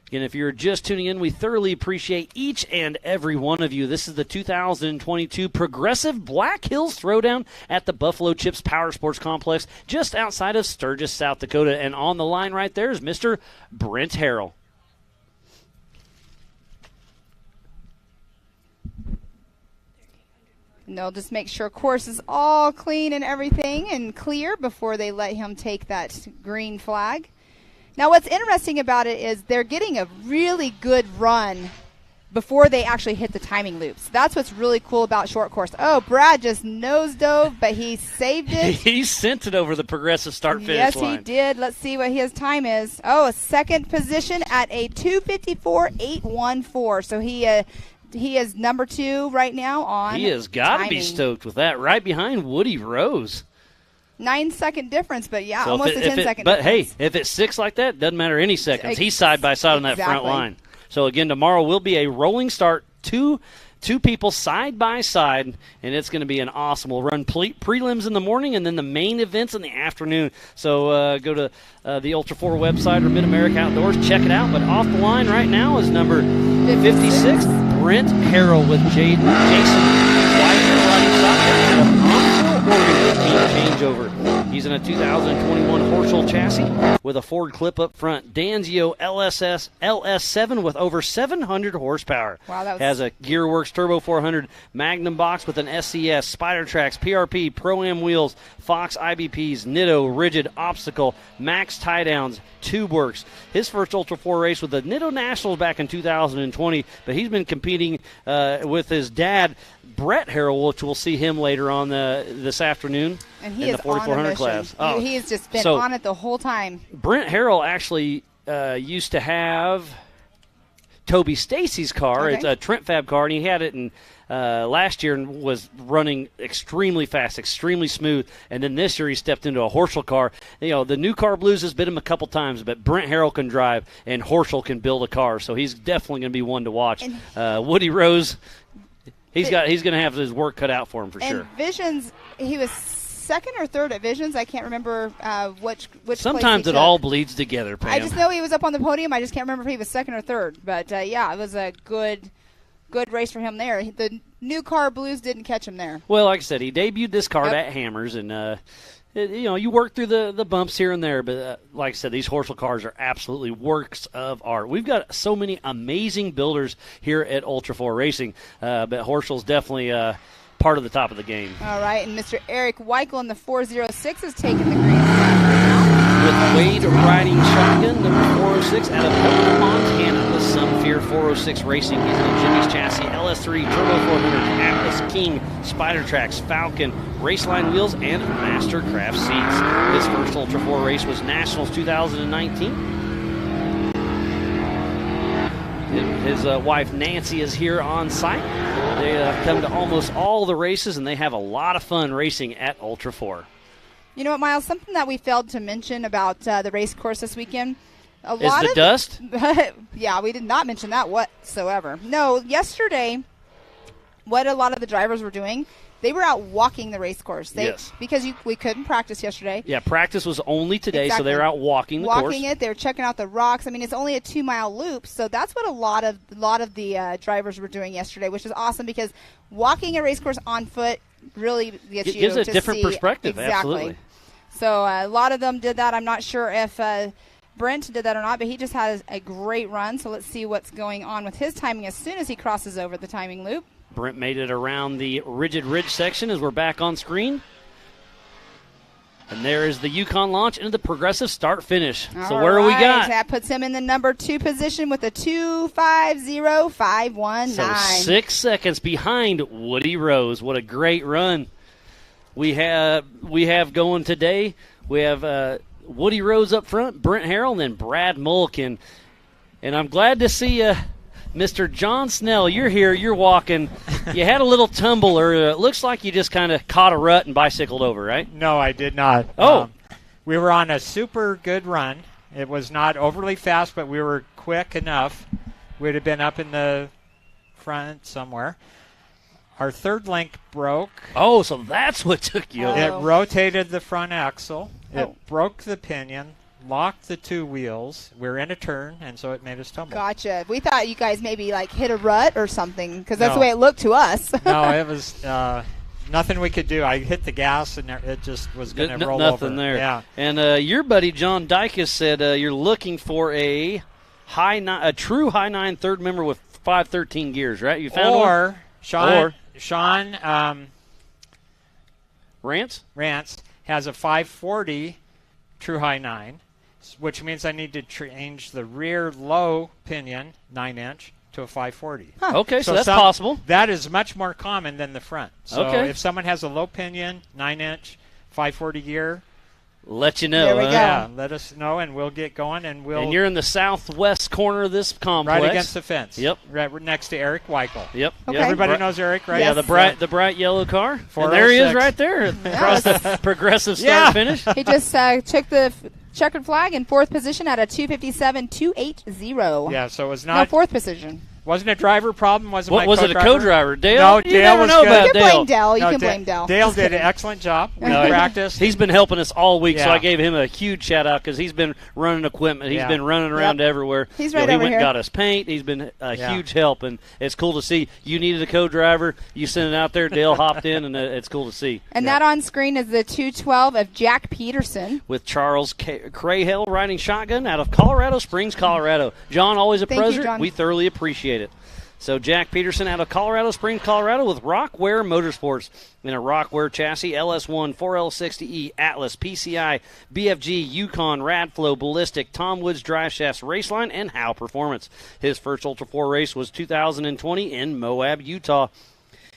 Again, if you're just tuning in, we thoroughly appreciate each and every one of you. This is the 2022 Progressive Black Hills Throwdown at the Buffalo Chips Power Sports Complex just outside of Sturgis, South Dakota. And on the line right there is Mr. Brent Harrell. And they'll just make sure course is all clean and everything and clear before they let him take that green flag. Now, what's interesting about it is they're getting a really good run before they actually hit the timing loops. That's what's really cool about short course. Oh, Brad just nose dove, but he saved it. He sent it over the Progressive start-finish line. Yes, he did. Let's see what his time is. Oh, a second position at a 2:54.814. So he is number 2 right now on He has got to be stoked with that, right behind Woody Rose. 9-second difference, but yeah, So almost a 10-second difference. But hey, if it's 6 like that, doesn't matter any seconds. He's side by side on that front line. So again, tomorrow will be a rolling start, two people side by side, and it's going to be an awesome. We'll run prelims in the morning and then the main events in the afternoon. So go to the Ultra 4 website or Mid-America Outdoors, check it out. But off the line right now is number 56, Brent Harrell with Jason White riding shotgun. Changeover. He's in a 2021 Horschel chassis with a Ford clip up front. Danzio LS7 with over 700 horsepower. Wow, has a Gearworks Turbo 400 Magnum box with an SCS, Spider Tracks, PRP, Pro-Am wheels, Fox IBPs, Nitto, Rigid, Obstacle, Max tie-downs, TubeWorks. His first Ultra 4 race with the Nitto Nationals back in 2020, but he's been competing with his dad, Brett Harrell, which we'll see him later on this afternoon and he in the 4400 class. Oh, he has just been on it the whole time. Brent Harrell actually used to have Toby Stacy's car. Okay. It's a Trent Fab car, and he had it in last year and was running extremely fast, extremely smooth. And then this year he stepped into a Horschel car. You know, the new car blues has been him a couple times, but Brent Harrell can drive, and Horschel can build a car. So he's definitely going to be one to watch. Woody Rose, he's going to have his work cut out for him for sure. Visions, he was second or third at Visions. I can't remember which Sometimes it all bleeds together, Pam. I just know he was up on the podium. I just can't remember if he was second or third. But, yeah, it was a good race for him there. The new car blues didn't catch him there. Well, like I said, he debuted this car at Hammers, and you work through the bumps here and there. But like I said, these Horschel cars are absolutely works of art. We've got so many amazing builders here at Ultra 4 Racing, but Horschel's definitely part of the top of the game. All right, and Mr. Eric Weichel in the 406 is taking the green flag right now. With Wade riding shotgun, number 406, out of Helena, Montana, with Some Fear 406 Racing. He's in a Jimmy's chassis, LS3, Turbo 400, Atlas, King, Spider Tracks, Falcon, Raceline wheels, and Mastercraft seats. His first Ultra 4 race was Nationals 2019. His wife Nancy is here on site. They come to almost all the races, and they have a lot of fun racing at Ultra 4. You know what, Miles? Something that we failed to mention about the race course this weekend. Is the dust? Yeah, we did not mention that whatsoever. No, yesterday, what a lot of the drivers were doing, they were out walking the race course. Yes. Because we couldn't practice yesterday. Yeah, practice was only today, exactly. So they were out walking the course. Walking it, they were checking out the rocks. I mean, it's only a 2-mile loop, so that's what a lot of the drivers were doing yesterday, which is awesome because walking a race course on foot really gets gives a different perspective. Exactly. Absolutely. So a lot of them did that. I'm not sure if Brent did that or not, but he just has a great run. So let's see what's going on with his timing as soon as he crosses over the timing loop. Brent made it around the Rigid Ridge section as we're back on screen. And there is the Yukon launch into the progressive start-finish. So where do we got? That puts him in the number 2 position with a 2:50.519. So 6 seconds behind Woody Rose. What a great run we have going today. We have Woody Rose up front, Brent Harrell, and then Brad Mulliken. And I'm glad to see Mr. John Snell, you're here, you're walking. You had a little tumble, or it looks like you just kind of caught a rut and bicycled over, right? No, I did not. Oh. We were on a super good run. It was not overly fast, but we were quick enough. We'd have been up in the front somewhere. Our third link broke. Oh, so that's what took you over. It rotated the front axle. It broke the pinion. Locked the 2 wheels. We're in a turn, and so it made us tumble. Gotcha. We thought you guys maybe hit a rut or something, because that's the way it looked to us. No, it was nothing we could do. I hit the gas, and it just was going to roll over. Nothing there. Yeah. And your buddy John Dykus said you're looking for a true high 9 third member with 513 gears, right? You found one? Sean Rance has a 540 true high 9. Which means I need to change the rear low pinion 9-inch to a 540. Huh. Okay, so that's possible. That is much more common than the front. So if someone has a low pinion 9-inch 540 gear, let you know. There we go. Yeah, let us know, and we'll get going. And you're in the southwest corner of this complex, right against the fence. Yep, right next to Eric Weichel. Yep. Okay. Everybody knows Eric, right? Yeah, the bright yellow car. And there he is, right there, across the progressive start finish. He just took the checkered flag in 4th position at a 2:57.280. Yeah, so it was not 4th position. Wasn't a driver problem. Was it a co-driver? Dale? No, you Dale never was know good. about You can blame Dale. You can blame Dale. Dale did an excellent job. We practiced. He's been helping us all week, so Yeah. I gave him a huge shout-out because he's been running equipment. He's been running around everywhere. He's right he over went here. and got us paint. He's been a huge help, and it's cool to see. You needed a co-driver. You sent it out there. Dale hopped in, and it's cool to see. And that on screen is the 212 of Jack Peterson. With Charles Crahell riding shotgun out of Colorado Springs, Colorado. John, always a pleasure. John. We thoroughly appreciate it. So Jack Peterson out of Colorado Springs, Colorado with Rockware Motorsports in a Rockware chassis, LS1, 4L60E, Atlas, PCI, BFG, Yukon, Radflow, Ballistic, Tom Woods Drive Shafts, Raceline, and Howe Performance. His first Ultra 4 race was 2020 in Moab, Utah.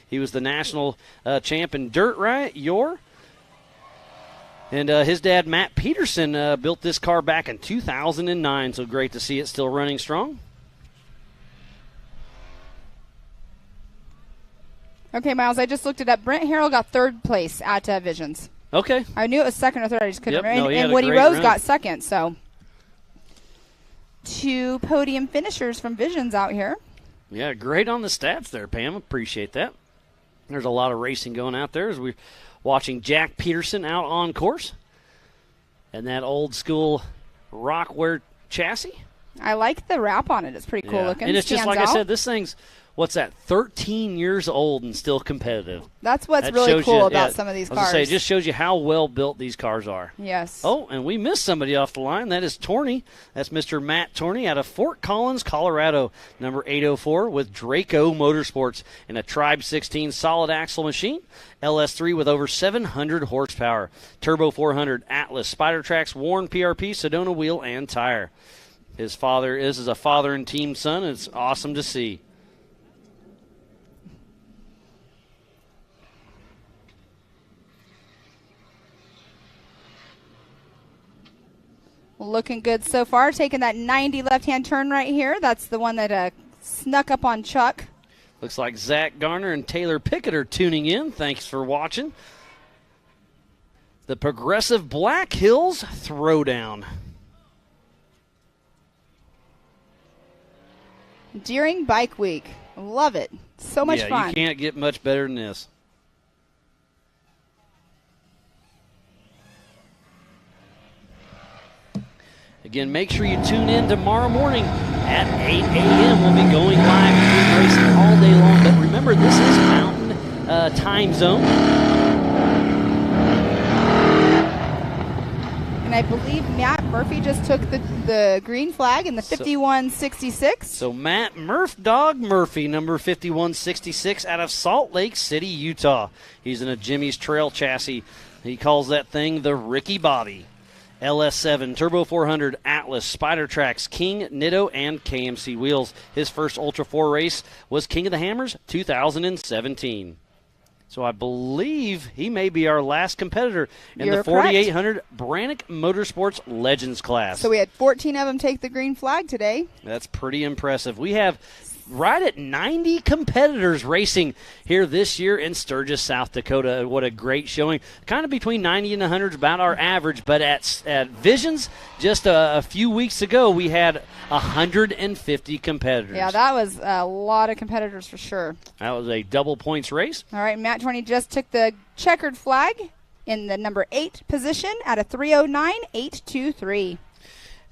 He was the national champ in dirt, right? And his dad, Matt Peterson, built this car back in 2009, so great to see it still running strong. Okay, Miles, I just looked it up. Brent Harrell got 3rd place at Visions. Okay. I knew it was 2nd or 3rd. I just couldn't remember. he had and a Woody great Rose run. got 2nd. So 2 podium finishers from Visions out here. Yeah, great on the stats there, Pam. Appreciate that. There's a lot of racing going out there as we're watching Jack Peterson out on course. And that old school Rockware chassis. I like the wrap on it. It's pretty cool looking. And it's just Stands like out. I said, this thing's, 13 years old and still competitive. That's what's really cool about some of these cars. It just shows you how well built these cars are. Yes. Oh, and we missed somebody off the line. That is Torney. That's Mr. Matt Torney out of Fort Collins, Colorado, number 804 with Draco Motorsports in a Tribe 16 solid axle machine. LS3 with over 700 horsepower. Turbo 400, Atlas, Spider Tracks, Warn PRP, Sedona wheel, and tire. His father is a father and team son. It's awesome to see. Looking good so far. Taking that 90 left-hand turn right here. That's the one that snuck up on Chuck. Looks like Zach Garner and Taylor Pickett are tuning in. Thanks for watching. The Progressive Black Hills Throwdown. During Bike Week. Love it. So much fun. You can't get much better than this. Again, make sure you tune in tomorrow morning at 8 a.m. We'll be going live and doing racing all day long. But remember, this is Mountain Time Zone. And I believe Matt Murphy just took the green flag in the 5166. So Matt Dog Murphy, number 5166, out of Salt Lake City, Utah. He's in a Jimmy's Trail chassis. He calls that thing the Ricky Bobby. LS7, Turbo 400, Atlas, Spider Tracks, King, Nitto, and KMC wheels. His first Ultra 4 race was King of the Hammers 2017. So I believe he may be our last competitor in the 4800 Brannick Motorsports Legends class. So we had 14 of them take the green flag today. That's pretty impressive. We have right at 90 competitors racing here this year in Sturgis, South Dakota. What a great showing. Kind of between 90 and 100 is about our average, but at Visions just a few weeks ago we had 150 competitors. Yeah, that was a lot of competitors for sure. That was a double points race. All right, Matt 20 just took the checkered flag in the number 8 position at a 309.823.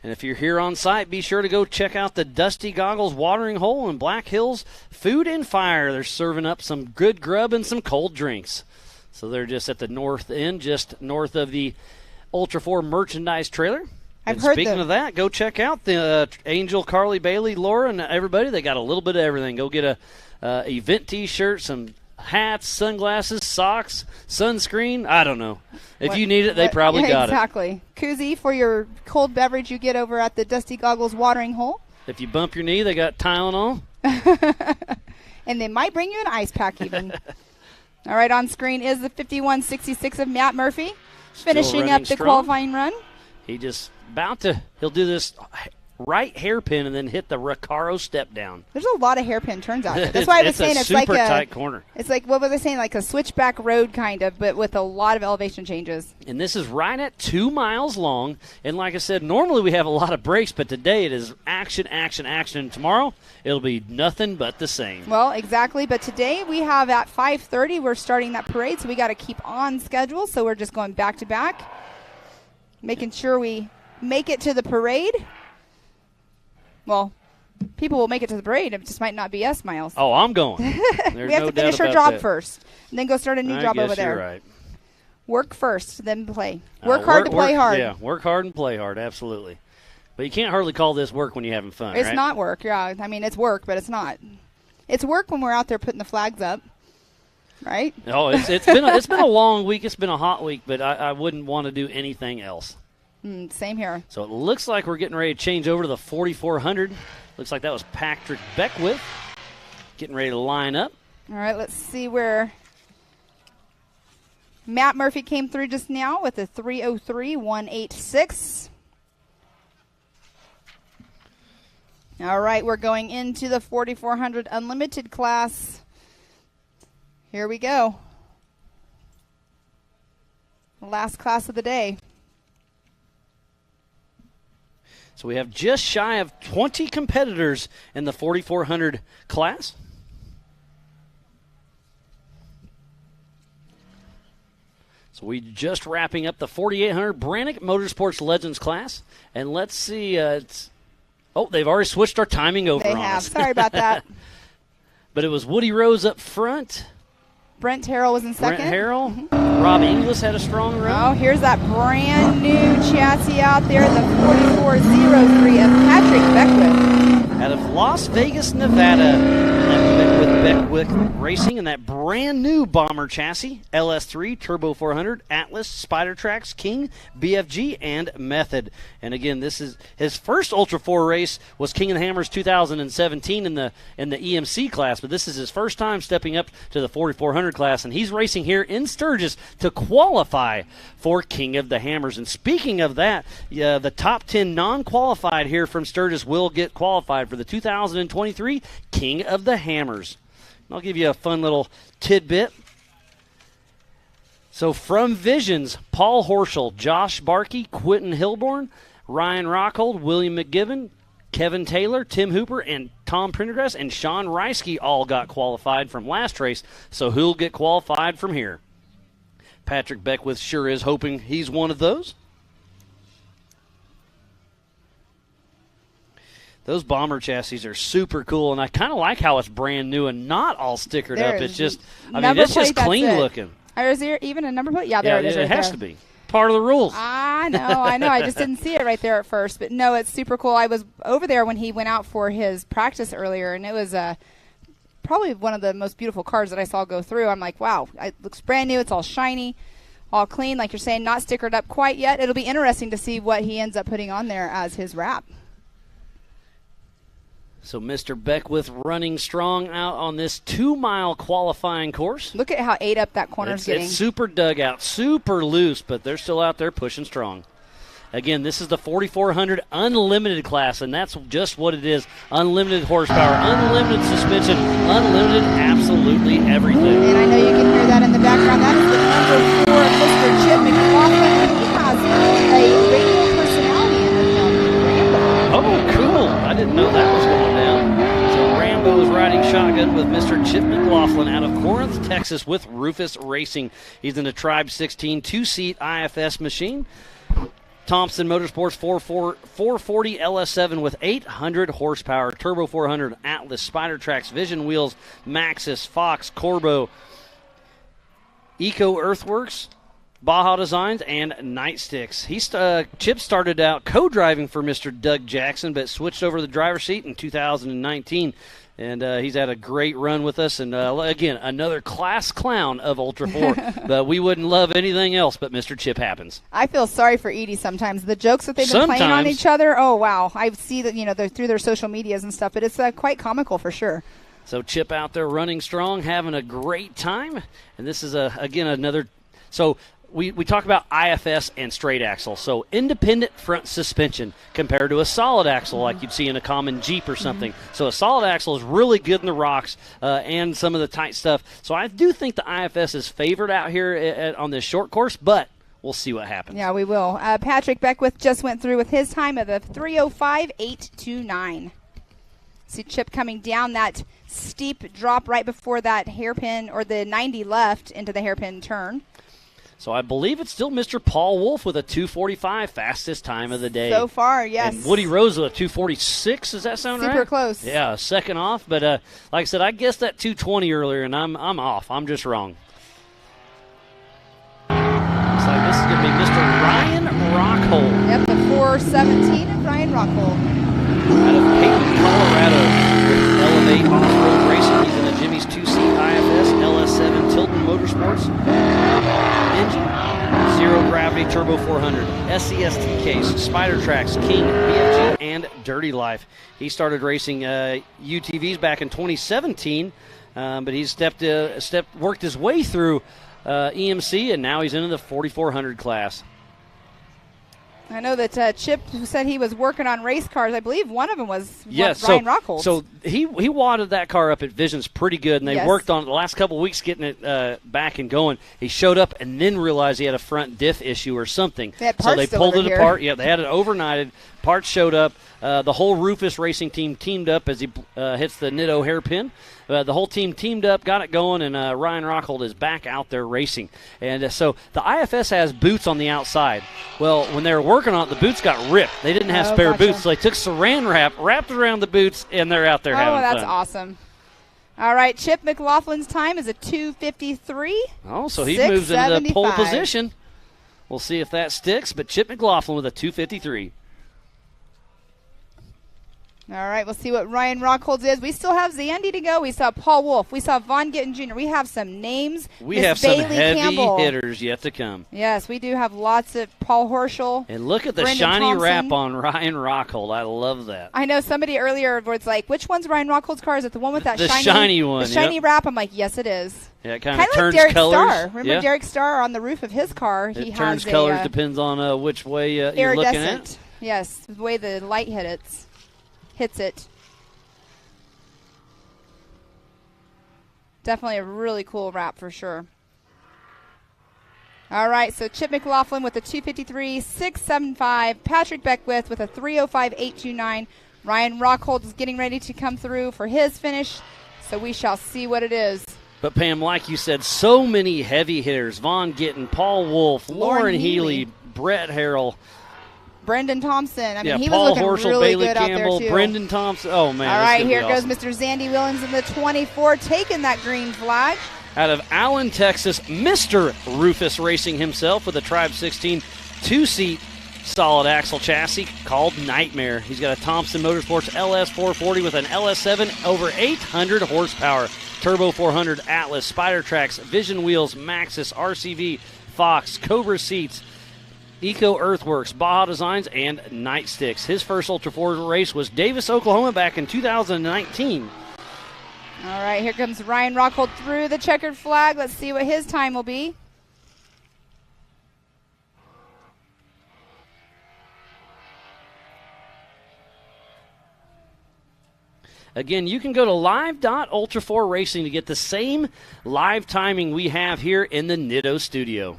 And if you're here on site, be sure to go check out the Dusty Goggles Watering Hole in Black Hills Food and Fire. They're serving up some good grub and some cold drinks. So they're just at the north end, just north of the Ultra 4 merchandise trailer. Speaking of that, go check out the Angel, Carly, Bailey, Laura, and everybody. They got a little bit of everything. Go get a event T-shirt, some hats, sunglasses, socks, sunscreen. I don't know. If you need it, they probably got it. Exactly. Koozie for your cold beverage you get over at the Dusty Goggles Watering Hole. If you bump your knee, they got Tylenol. And they might bring you an ice pack even. All right, on screen is the 5166 of Matt Murphy, finishing up the qualifying run. He just he'll do this right hairpin and then hit the Recaro step down. There's a lot of hairpin turns out there. That's why I was saying it's like a tight corner. It's like, what was I saying, like a switchback road kind of, but with a lot of elevation changes. And this is right at 2 miles long. And like I said, normally we have a lot of breaks, but today it is action, action, action. And tomorrow it'll be nothing but the same. Well, exactly. But today we have at 5:30, we're starting that parade, so we got to keep on schedule. So we're just going back to back, making sure we make it to the parade. Well, people will make it to the parade. It just might not be us, Miles. Oh, I'm going. We have to finish our job first, and then go start a new job over there. You're right. Work first, then play. Work hard to play hard. Yeah, work hard and play hard, absolutely. But you can't hardly call this work when you're having fun, It's not work, yeah. I mean, it's work, but it's not. It's work when we're out there putting the flags up, right? Oh, it's been a long week. It's been a hot week, but I wouldn't want to do anything else. Same here. So it looks like we're getting ready to change over to the 4400. Looks like that was Patrick Beckwith getting ready to line up. All right, let's see where Matt Murphy came through just now with a 303.186. All right, we're going into the 4400 Unlimited class. Here we go. Last class of the day. So we have just shy of 20 competitors in the 4400 class. So we just wrapping up the 4800 Brannick Motorsports Legends class. And let's see. They've already switched our timing over on us. They have. Sorry about that. But it was Woody Rose up front. Brent Harrell was in second. Brent Harrell. Mm-hmm. Rob Inglis had a strong run. Oh, here's that brand new chassis out there, the 4403 of Patrick Beckwith. Out of Las Vegas, Nevada. With Beckwith Racing in that brand new bomber chassis, LS3, Turbo 400, Atlas, Spider Tracks, King, BFG, and Method. And again, this is his first Ultra 4 race was King of the Hammers 2017 in the EMC class, but this is his first time stepping up to the 4400 class, and he's racing here in Sturgis to qualify for King of the Hammers. And speaking of that, the top 10 non-qualified here from Sturgis will get qualified for the 2023 King of the Hammers. I'll give you a fun little tidbit. So from Visions, Paul Horschel, Josh Barkey, Quentin Hilborn, Ryan Rockhold, William McGibbon, Kevin Taylor, Tim Hooper, and Tom Prendergast, and Sean Reisky all got qualified from last race, so who'll get qualified from here? Patrick Beckwith sure is hoping he's one of those. Those bomber chassis are super cool, and I kind of like how it's brand new and not all stickered up. It's just, it's just clean looking. Is there even a number plate? Yeah, there it is. It has to be. part of the rules. I know. I just didn't see it right there at first. But, no, it's super cool. I was over there when he went out for his practice earlier, and it was probably one of the most beautiful cars that I saw go through. I'm like, wow, it looks brand new. It's all shiny, all clean. Like you're saying, not stickered up quite yet. It'll be interesting to see what he ends up putting on there as his wrap. So Mr. Beckwith running strong out on this 2-mile qualifying course. Look at how ate up that corner's getting. It's super dug out, super loose, but they're still out there pushing strong. Again, this is the 4400 unlimited class, and that's just what it is. Unlimited horsepower, unlimited suspension, unlimited absolutely everything. And I know you can hear that in the background. That is the number 4, Mr. Chip McLaughlin. He has a radio personality in the film, Rambo. Oh, cool. I didn't know that was going down. So Rambo is riding shotgun with Mr. Chip McLaughlin out of Corinth, Texas with Rufus Racing. He's in a Tribe 16 2-seat IFS machine. Thompson Motorsports 440 LS7 with 800 horsepower, Turbo 400, Atlas, Spider Tracks, Vision Wheels, Maxxis, Fox, Corbo, Eco Earthworks, Baja Designs, and Nightsticks. Chip started out co-driving for Mr. Doug Jackson, but switched over to the driver's seat in 2019. And he's had a great run with us. And, again, another class clown of Ultra 4. But we wouldn't love anything else but Mr. Chip Happens. I feel sorry for Edie sometimes. The jokes that they've been playing on each other, oh, wow. I see that, they're through their social medias and stuff. But it's quite comical for sure. So Chip out there running strong, having a great time. And this is, again, another – so – We talk about IFS and straight axle. So independent front suspension compared to a solid axle like you'd see in a common Jeep or something. So a solid axle is really good in the rocks and some of the tight stuff. So I do think the IFS is favored out here on this short course, but we'll see what happens. Yeah, we will. Patrick Beckwith just went through with his time of a 3:05.829. See Chip coming down that steep drop right before that hairpin or the 90 left into the hairpin turn. So I believe it's still Mr. Paul Wolf with a 2:45, fastest time of the day. So far, yes. And Woody Rose with a 2:46. Does that sound right? Super close. Yeah, second off. But like I said, I guessed that 2:20 earlier, and I'm off. I'm just wrong. Looks like this is going to be Mr. Ryan Rockhold. Yep, the 4:17 of Ryan Rockhold. Out of Peyton, Colorado, with Elevate Off-Road Racing. He's in a Jimmy's 2-seat IFS LS7 Tilton Motorsports engine, Zero Gravity Turbo 400, SCST case, Spider Tracks, King, BFG, and Dirty Life. He started racing UTVs back in 2017, but he's worked his way through EMC, and now he's into the 4400 class. I know that Chip said he was working on race cars. I believe one of them was Ryan Rockhold. So he wadded that car up at Visions pretty good, and they worked on it the last couple of weeks getting it back and going. He showed up and then realized he had a front diff issue or something. So they pulled it apart. Yeah, they had it overnighted. Parts showed up. The whole Rufus Racing team teamed up as he hits the Nitto hairpin. The whole team teamed up, got it going, and Ryan Rockhold is back out there racing. And so the IFS has boots on the outside. Well, when they were working on it, the boots got ripped. They didn't have spare boots, so they took saran wrap, wrapped around the boots, and they're out there having fun. Oh, that's awesome. All right, Chip McLaughlin's time is a 2:53. Oh, so he moves into the pole position. We'll see if that sticks, but Chip McLaughlin with a 2:53. All right, we'll see what Ryan Rockhold's is. We still have Zandy to go. We saw Paul Wolf. We saw Vaughn Gittin Jr. We have some names. We have some heavy hitters yet to come. Yes, we do have lots of Paul Horschel. And look at the Brendan shiny Thompson. wrap on Ryan Rockhold. I love that. I know somebody earlier was like, which one's Ryan Rockhold's car? Is it the one with that shiny one? The shiny wrap? I'm like, yes, it is. Yeah, it kind of turns like Derek colors. Starr. Remember Derek Starr on the roof of his car? It turns colors, depends on which way you're looking at. Yes, the way the light hits it. Definitely a really cool wrap for sure. All right, so Chip McLaughlin with a 2:53.675. Patrick Beckwith with a 3:05.829. Ryan Rockhold is getting ready to come through for his finish, so we shall see what it is. But, Pam, like you said, so many heavy hitters. Vaughn Gittin, Paul Wolf, Lauren Healy, Brett Harrell. Brendan Thompson. I mean, he Paul was looking Horschel, really Bailey good Campbell, out there, too. Brendan Thompson. Oh, man. All right, here goes Mr. Zandy Williams in the 24, taking that green flag. Out of Allen, Texas, Mr. Rufus Racing himself with a Tribe 16 two-seat solid axle chassis called Nightmare. He's got a Thompson Motorsports LS 440 with an LS7 over 800 horsepower. Turbo 400 Atlas, Spider Tracks, Vision Wheels, Maxxis, RCV, Fox, Cobra Seats, Eco Earthworks, Baja Designs, and Nightsticks. His first Ultra 4 race was Davis, Oklahoma back in 2019. All right, here comes Ryan Rockhold through the checkered flag. Let's see what his time will be. Again, you can go to live.ultra4 Racing to get the same live timing we have here in the Nitto studio.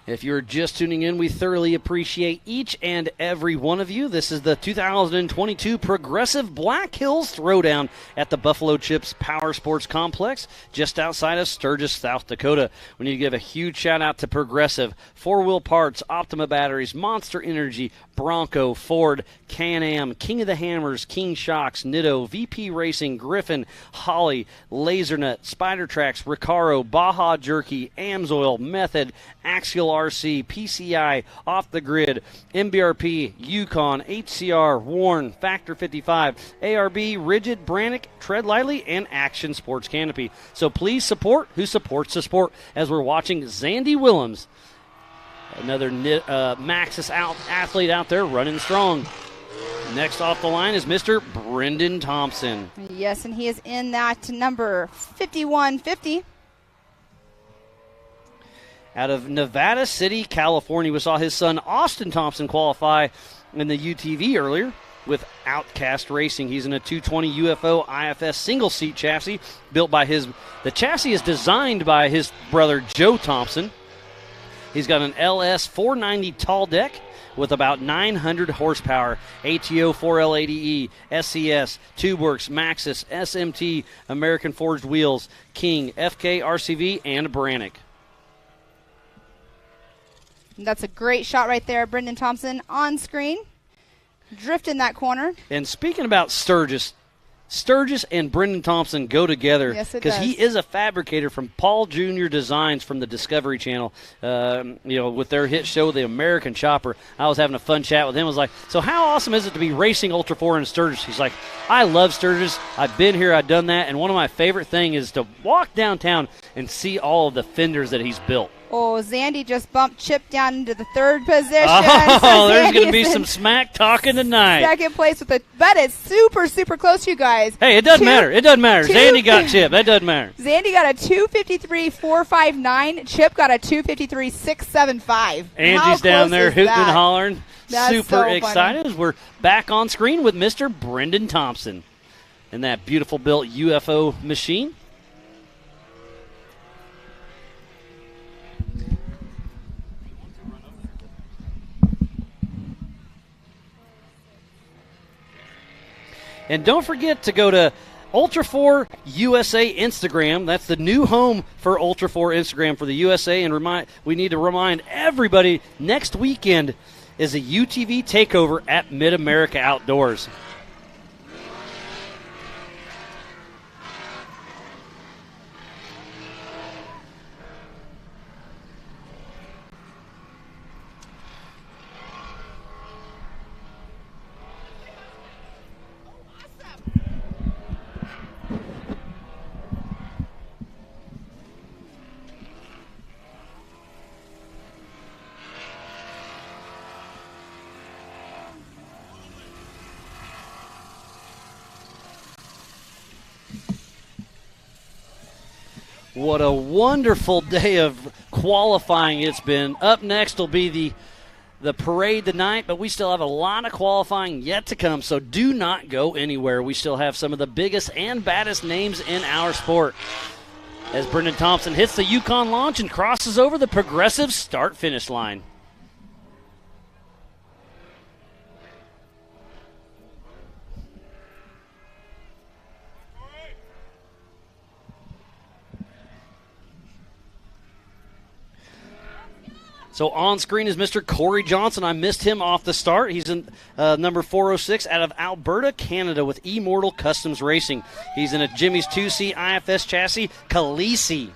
If you're just tuning in, we thoroughly appreciate each and every one of you. This is the 2022 Progressive Black Hills Throwdown at the Buffalo Chips Power Sports Complex just outside of Sturgis, South Dakota. We need to give a huge shout out to Progressive, 4-Wheel Parts, Optima Batteries, Monster Energy, Bronco, Ford, Can-Am, King of the Hammers, King Shocks, Nitto, VP Racing, Griffin, Holly, Lasernut, Spider Tracks, Recaro, Baja Jerky, Amsoil, Method, Axial RC, PCI, Off the Grid, MBRP, Yukon, HCR, Warren, Factor 55, ARB, Rigid, Brannick, Tread Lightly, and Action Sports Canopy. So please support who supports the sport as we're watching Zandy Willems, another Maxxis athlete out there running strong. Next off the line is Mr. Brendan Thompson. Yes, and he is in that number 5150. Out of Nevada City, California, we saw his son Austin Thompson qualify in the UTV earlier with Outcast Racing. He's in a 220 UFO IFS single-seat chassis built by the chassis is designed by his brother Joe Thompson. He's got an LS 490 tall deck with about 900 horsepower, ATO 4L80E, SCS, TubeWorks, Maxxis, SMT, American Forged Wheels, King, FK, RCV, and Brannick. That's a great shot right there. Brendan Thompson on screen. Drift in that corner. And speaking about Sturgis and Brendan Thompson go together. Yes, it because does. he is a fabricator from Paul Jr. Designs from the Discovery Channel. With their hit show, The American Chopper. I was having a fun chat with him. I was like, so how awesome is it to be racing Ultra 4 in Sturgis? He's like, I love Sturgis. I've been here. I've done that. And one of my favorite things is to walk downtown and see all of the fenders that he's built. Oh, Zandy just bumped Chip down into the third position. Oh, there's going to be some smack talking tonight. Second place with but it's super, super close, you guys. Hey, it doesn't matter. It doesn't matter. Zandy got Chip. That doesn't matter. Zandy got a 2:53.459. Chip got a 2:53.675. Angie's down there hooting and hollering. That's super so excited funny. as we're back on screen with Mr. Brendan Thompson and that beautiful built UFO machine. And don't forget to go to Ultra 4 USA Instagram. That's the new home for Ultra 4 Instagram for the USA. And we need to remind everybody, next weekend is a UTV takeover at Mid-America Outdoors. What a wonderful day of qualifying it's been. Up next will be the parade tonight, but we still have a lot of qualifying yet to come, so do not go anywhere. We still have some of the biggest and baddest names in our sport. As Brendan Thompson hits the Yukon launch and crosses over the Progressive start-finish line. So on screen is Mr. Corey Johnson. I missed him off the start. He's in number 406 out of Alberta, Canada with Immortal Customs Racing. He's in a Jimmy's 2C IFS chassis, Khaleesi.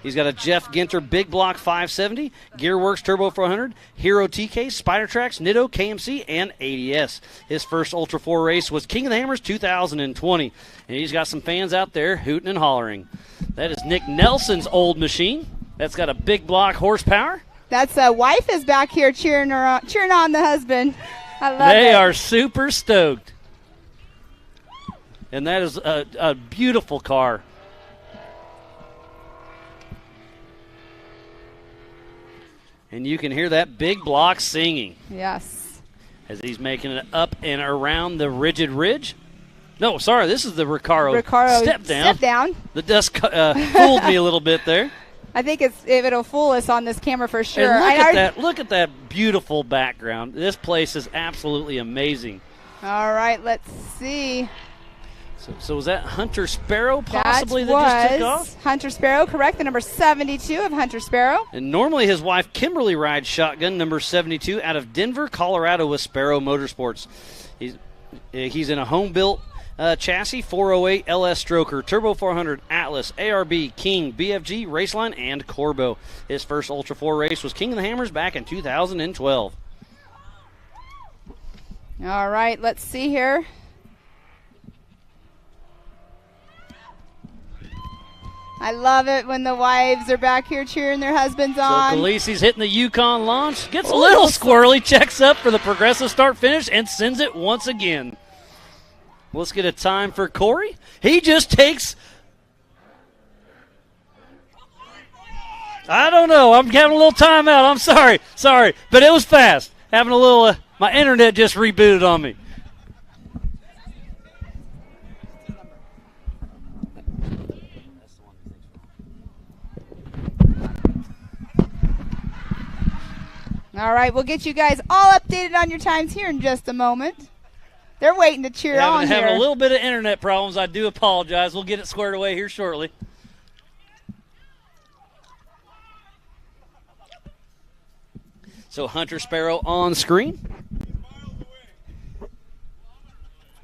He's got a Jeff Ginter Big Block 570, Gearworks Turbo 400, Hero TK, Spider Tracks, Nitto, KMC, and ADS. His first Ultra 4 race was King of the Hammers 2020. And he's got some fans out there hooting and hollering. That is Nick Nelson's old machine. That's got a big block horsepower. That's wife is back here cheering on the husband. I love it. They are super stoked. And that is a beautiful car. And you can hear that big block singing. Yes. As he's making it up and around the rigid ridge. No, sorry, this is the Recaro step down. Step down. The dust fooled me a little bit there. I think it'll fool us on this camera for sure. And look at that beautiful background. This place is absolutely amazing. All right, let's see. So was that Hunter Sparrow possibly that just took off? Hunter Sparrow, correct, the number 72 of Hunter Sparrow. And normally his wife Kimberly rides shotgun, number 72, out of Denver, Colorado with Sparrow Motorsports. He's in a home-built chassis, 408 LS Stroker, Turbo 400, Atlas, ARB, King, BFG, Raceline, and Corbo. His first Ultra 4 race was King of the Hammers back in 2012. All right, let's see here. I love it when the wives are back here cheering their husbands on. So Khaleesi's hitting the Yukon launch, gets a little squirrely, checks up for the progressive start-finish, and sends it once again. Let's get a time for Corey. He just takes... I don't know. I'm having a little timeout. I'm sorry. But it was fast. Having a little... my internet just rebooted on me. All right, we'll get you guys all updated on your times here in just a moment. They're waiting to cheer on here. Having a little bit of internet problems. I do apologize. We'll get it squared away here shortly. So Hunter Sparrow on screen.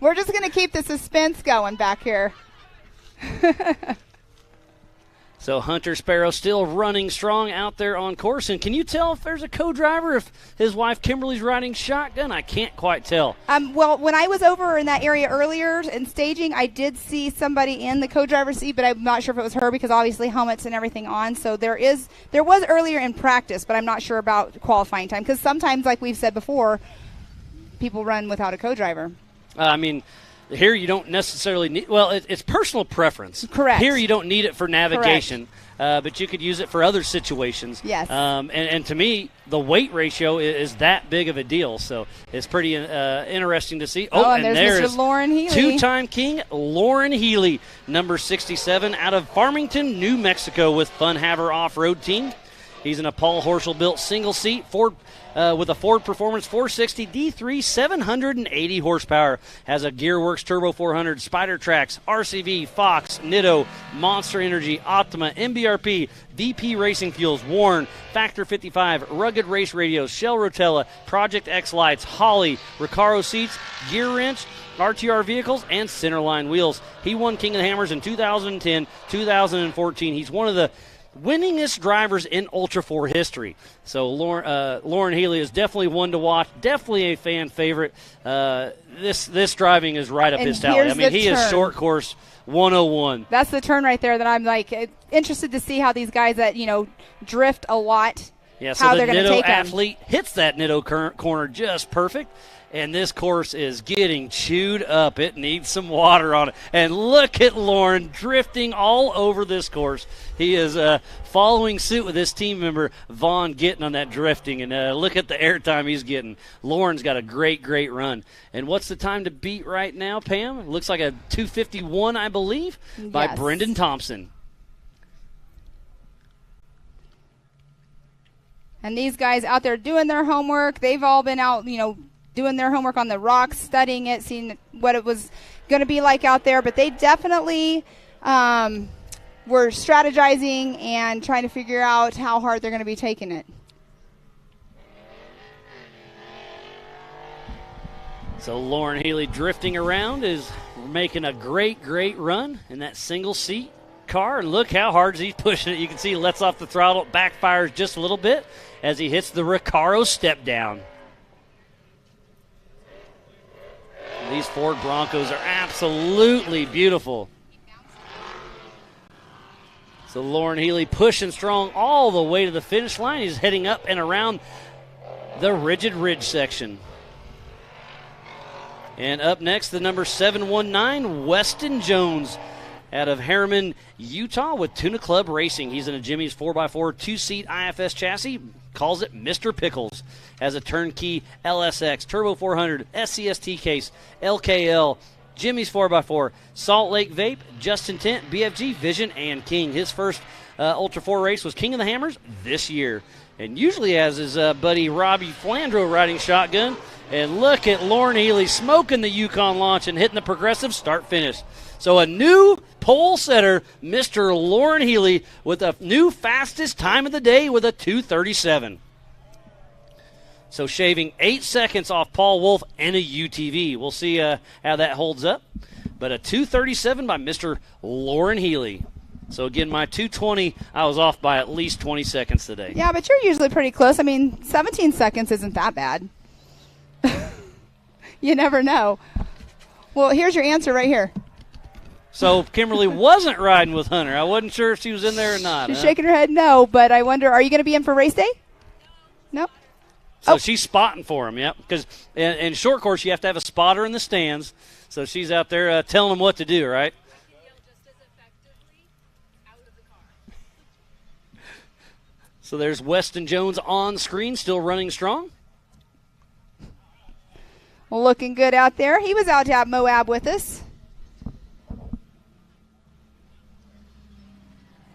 We're just going to keep the suspense going back here. So Hunter Sparrow still running strong out there on course. And can you tell if there's a co-driver, if his wife Kimberly's riding shotgun? I can't quite tell. Well, when I was over in that area earlier in staging, I did see somebody in the co-driver's seat, but I'm not sure if it was her because obviously helmets and everything on. So there was earlier in practice, but I'm not sure about qualifying time because sometimes, like we've said before, people run without a co-driver. Here you don't necessarily need – well, it's personal preference. Correct. Here you don't need it for navigation, but you could use it for other situations. Yes. And to me, the weight ratio is that big of a deal, so it's pretty interesting to see. Oh, and there's Mr. Lauren Healy. Two-time king Lauren Healy, number 67, out of Farmington, New Mexico with Fun Haver Off-Road Team. He's in a Paul Horschel-built single-seat Ford with a Ford Performance 460 D3, 780 horsepower. Has a Gearworks Turbo 400, Spider Tracks, RCV, Fox, Nitto, Monster Energy, Optima, MBRP, VP Racing Fuels, Warn, Factor 55, Rugged Race Radios, Shell Rotella, Project X Lights, Holly, Recaro Seats, Gear Wrench, RTR vehicles, and Centerline wheels. He won King of the Hammers in 2010, 2014. He's one of the winningest drivers in Ultra 4 history. So Lauren Healy is definitely one to watch, definitely a fan favorite. This driving is right up his alley. He is short course 101. That's the turn right there that I'm interested to see how these guys that drift a lot. Yeah, so the Nitto athlete hits that Nitto corner just perfect. And this course is getting chewed up. It needs some water on it. And look at Lauren drifting all over this course. He is following suit with his team member, Vaughn Gittin, on that drifting. And look at the airtime he's getting. Lauren's got a great, great run. And what's the time to beat right now, Pam? It looks like a 2:51, I believe, by Brendan Thompson. And these guys out there doing their homework. They've all been out, doing their homework on the rocks, studying it, seeing what it was going to be like out there. But they definitely were strategizing and trying to figure out how hard they're going to be taking it. So Lauren Healy drifting around is making a great run in that single seat car. And look how hard he's pushing it. You can see he lets off the throttle, backfires just a little bit as he hits the Recaro step down. These Ford Broncos are absolutely beautiful. So Lauren Healy pushing strong all the way to the finish line. He's heading up and around the Rigid Ridge section. And up next, the number 719, Weston Jones, out of Harriman, Utah, with Tuna Club Racing. He's in a Jimmy's 4x4 two-seat IFS chassis. Calls it Mr. Pickles. Has a turnkey LSX, Turbo 400, SCST case, LKL, Jimmy's 4x4, Salt Lake Vape, Just Intent, BFG, Vision, and King. His first Ultra 4 race was King of the Hammers this year. And usually has his buddy Robbie Flandro riding shotgun. And look at Lauren Healy smoking the Yukon launch and hitting the progressive start-finish. So a new pole setter, Mr. Lauren Healy, with a new fastest time of the day with a 2:37. So shaving 8 seconds off Paul Wolf and a UTV. We'll see how that holds up. But a 2:37 by Mr. Lauren Healy. So again, my 2:20, I was off by at least 20 seconds today. Yeah, but you're usually pretty close. I mean, 17 seconds isn't that bad. You never know. Well, here's your answer right here. So Kimberly wasn't riding with Hunter. I wasn't sure if she was in there or not. She's shaking her head no, but I wonder, are you going to be in for race day? No? So she's spotting for him, yep. Because in short course, you have to have a spotter in the stands. So she's out there telling them what to do, right? So there's Weston Jones on screen, still running strong. Well, looking good out there. He was out at Moab with us.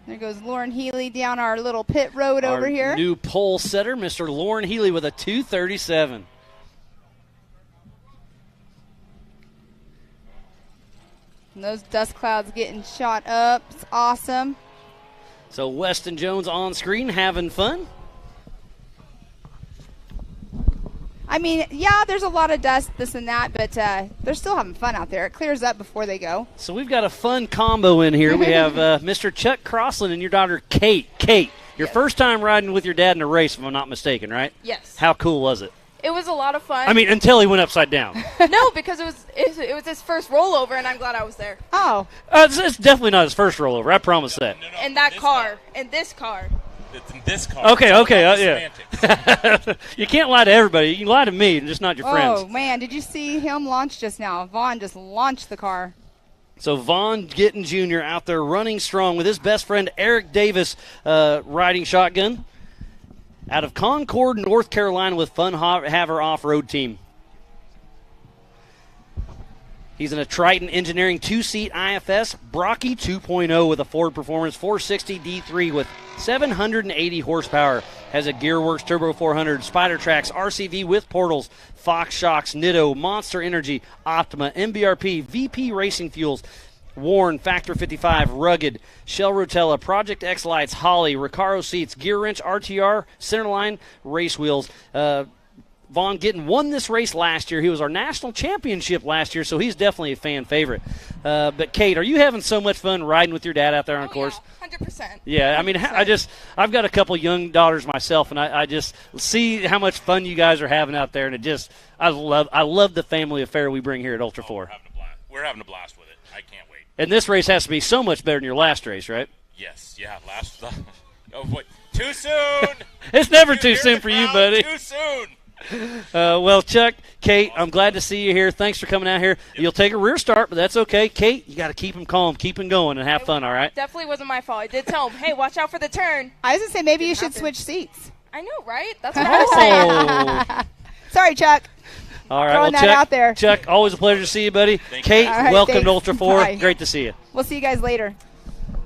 There goes Lauren Healy down our little pit road over here. New pole setter, Mr. Lauren Healy, with a 2:37. And those dust clouds getting shot up. It's awesome. So Weston Jones on screen having fun. I mean, yeah, there's a lot of dust, this and that, but they're still having fun out there. It clears up before they go. So we've got a fun combo in here. We have Mr. Chuck Crossland and your daughter, Kate. Kate, your first time riding with your dad in a race, if I'm not mistaken, right? Yes. How cool was it? It was a lot of fun. I mean, until he went upside down. No, because it was his first rollover, and I'm glad I was there. Oh. It's definitely not his first rollover. I promise that. No, And that car. Car. And this car. It's in this car. Okay, yeah. You can't lie to everybody. You can lie to me, just not your friends. Oh, man, did you see him launch just now? Vaughn just launched the car. So Vaughn Gittin Jr. out there running strong with his best friend Eric Davis riding shotgun out of Concord, North Carolina, with Fun Haver Off-Road Team. He's in a Triton Engineering two-seat IFS Brocky 2.0 with a Ford Performance 460 D3 with 780 horsepower. Has a Gearworks Turbo 400, Spider Tracks, RCV with portals, Fox Shocks, Nitto, Monster Energy, Optima, MBRP, VP Racing Fuels, Warn, Factor 55, Rugged, Shell Rotella, Project X Lights, Holly, Recaro Seats, Gear Wrench, RTR, Centerline, Race Wheels. Vaughn Gittin won this race last year. He was our national championship last year, so he's definitely a fan favorite. But Kate, are you having so much fun riding with your dad out there on course? Yeah, 100%. Yeah, I mean, I've got a couple young daughters myself, and I just see how much fun you guys are having out there, and I love the family affair we bring here at Ultra 4. We're having a blast with it. I can't wait. And this race has to be so much better than your last race, right? Yes, yeah, last. Oh, boy. Too soon! It's never too soon for you, buddy. Too soon! Well, Chuck, Kate, I'm glad to see you here. Thanks for coming out here. Yep. You'll take a rear start, but that's okay. Kate, you got to keep him calm, keep him going, and have fun, all right? Definitely wasn't my fault. I did tell him, hey, watch out for the turn. I was going to say, maybe you should switch seats. I know, right? That's what I was saying. Sorry, Chuck. All right, Throwing well, that Chuck, out there. Chuck, always a pleasure to see you, buddy. Kate, All right, welcome thanks. to Ultra 4. Bye. Great to see you. We'll see you guys later.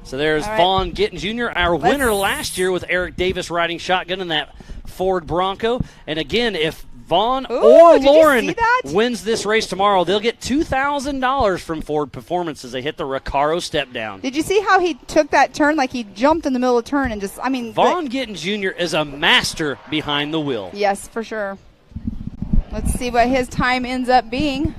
So there's All right. Vaughn Gittin Jr., our winner last year with Eric Davis riding shotgun in that Ford Bronco. And again, if Vaughn or did you Lauren see that? wins this race tomorrow, they'll get $2,000 from Ford Performance as they hit the Recaro step down. Did you see how he took that turn? Like he jumped in the middle of the turn and just, I mean. Vaughn Gittin Jr. is a master behind the wheel. Yes, for sure. Let's see what his time ends up being.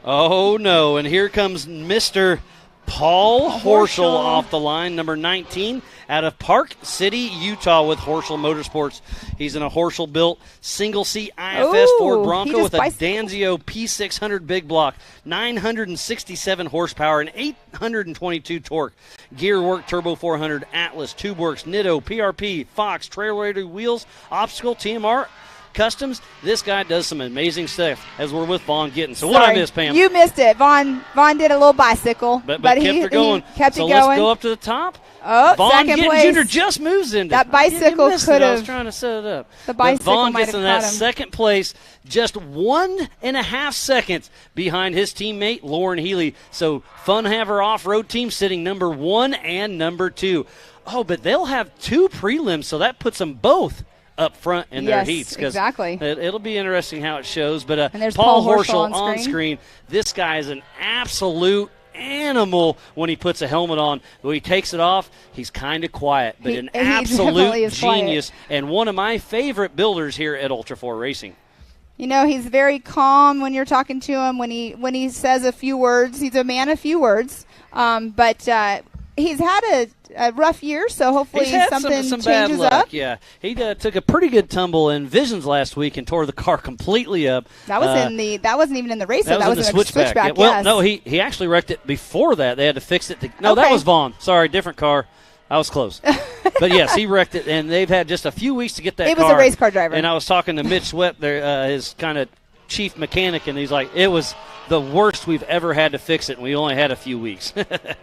Oh, no, and here comes Mr. Paul Horschel off the line, number 19, out of Park City, Utah, with Horschel Motorsports. He's in a Horschel-built single-seat IFS Ford Bronco with a Danzio P600 big block, 967 horsepower, and 822 torque. Gearwork Turbo 400, Atlas, TubeWorks, Nitto, PRP, Fox, Trailrated Wheels, Obstacle, TMR, Customs. This guy does some amazing stuff as we're with Vaughn Gittin. So what I missed, Pam? You missed it. Vaughn did a little bicycle. But kept he it going. Kept so it going. Let's go up to the top. Oh, Vaughn second Gittin place. Jr. just moves into that bicycle. I was trying to set it up. The bicycle Vaughn might gets have in that caught him. second place, just 1.5 seconds behind his teammate Lauren Healy. So Funhaver Off-Road Team sitting number 1 and number 2. Oh, but they'll have 2 prelims, so that puts them both up front in their heats. Exactly. It'll be interesting how it shows. But and there's Paul Horschel on screen. This guy is an absolute animal when he puts a helmet on. When he takes it off, he's kind of quiet, but an absolute genius and one of my favorite builders here at Ultra 4 Racing. You know, he's very calm when you're talking to him. When he says a few words, he's a man of few words. But he's had a rough year, so hopefully something some bad changes luck. up. Yeah, he took a pretty good tumble in Visions last week and tore the car completely up. That was that wasn't even in the race. That was in the switchback. Yeah, well, no, he actually wrecked it before that. They had to fix it. That was Vaughn. Sorry, different car. I was close. But, yes, he wrecked it, and they've had just a few weeks to get that car. It was a race car driver. And I was talking to Mitch Sweat, his kind of chief mechanic, and he's like, it was the worst we've ever had to fix it, and we only had a few weeks.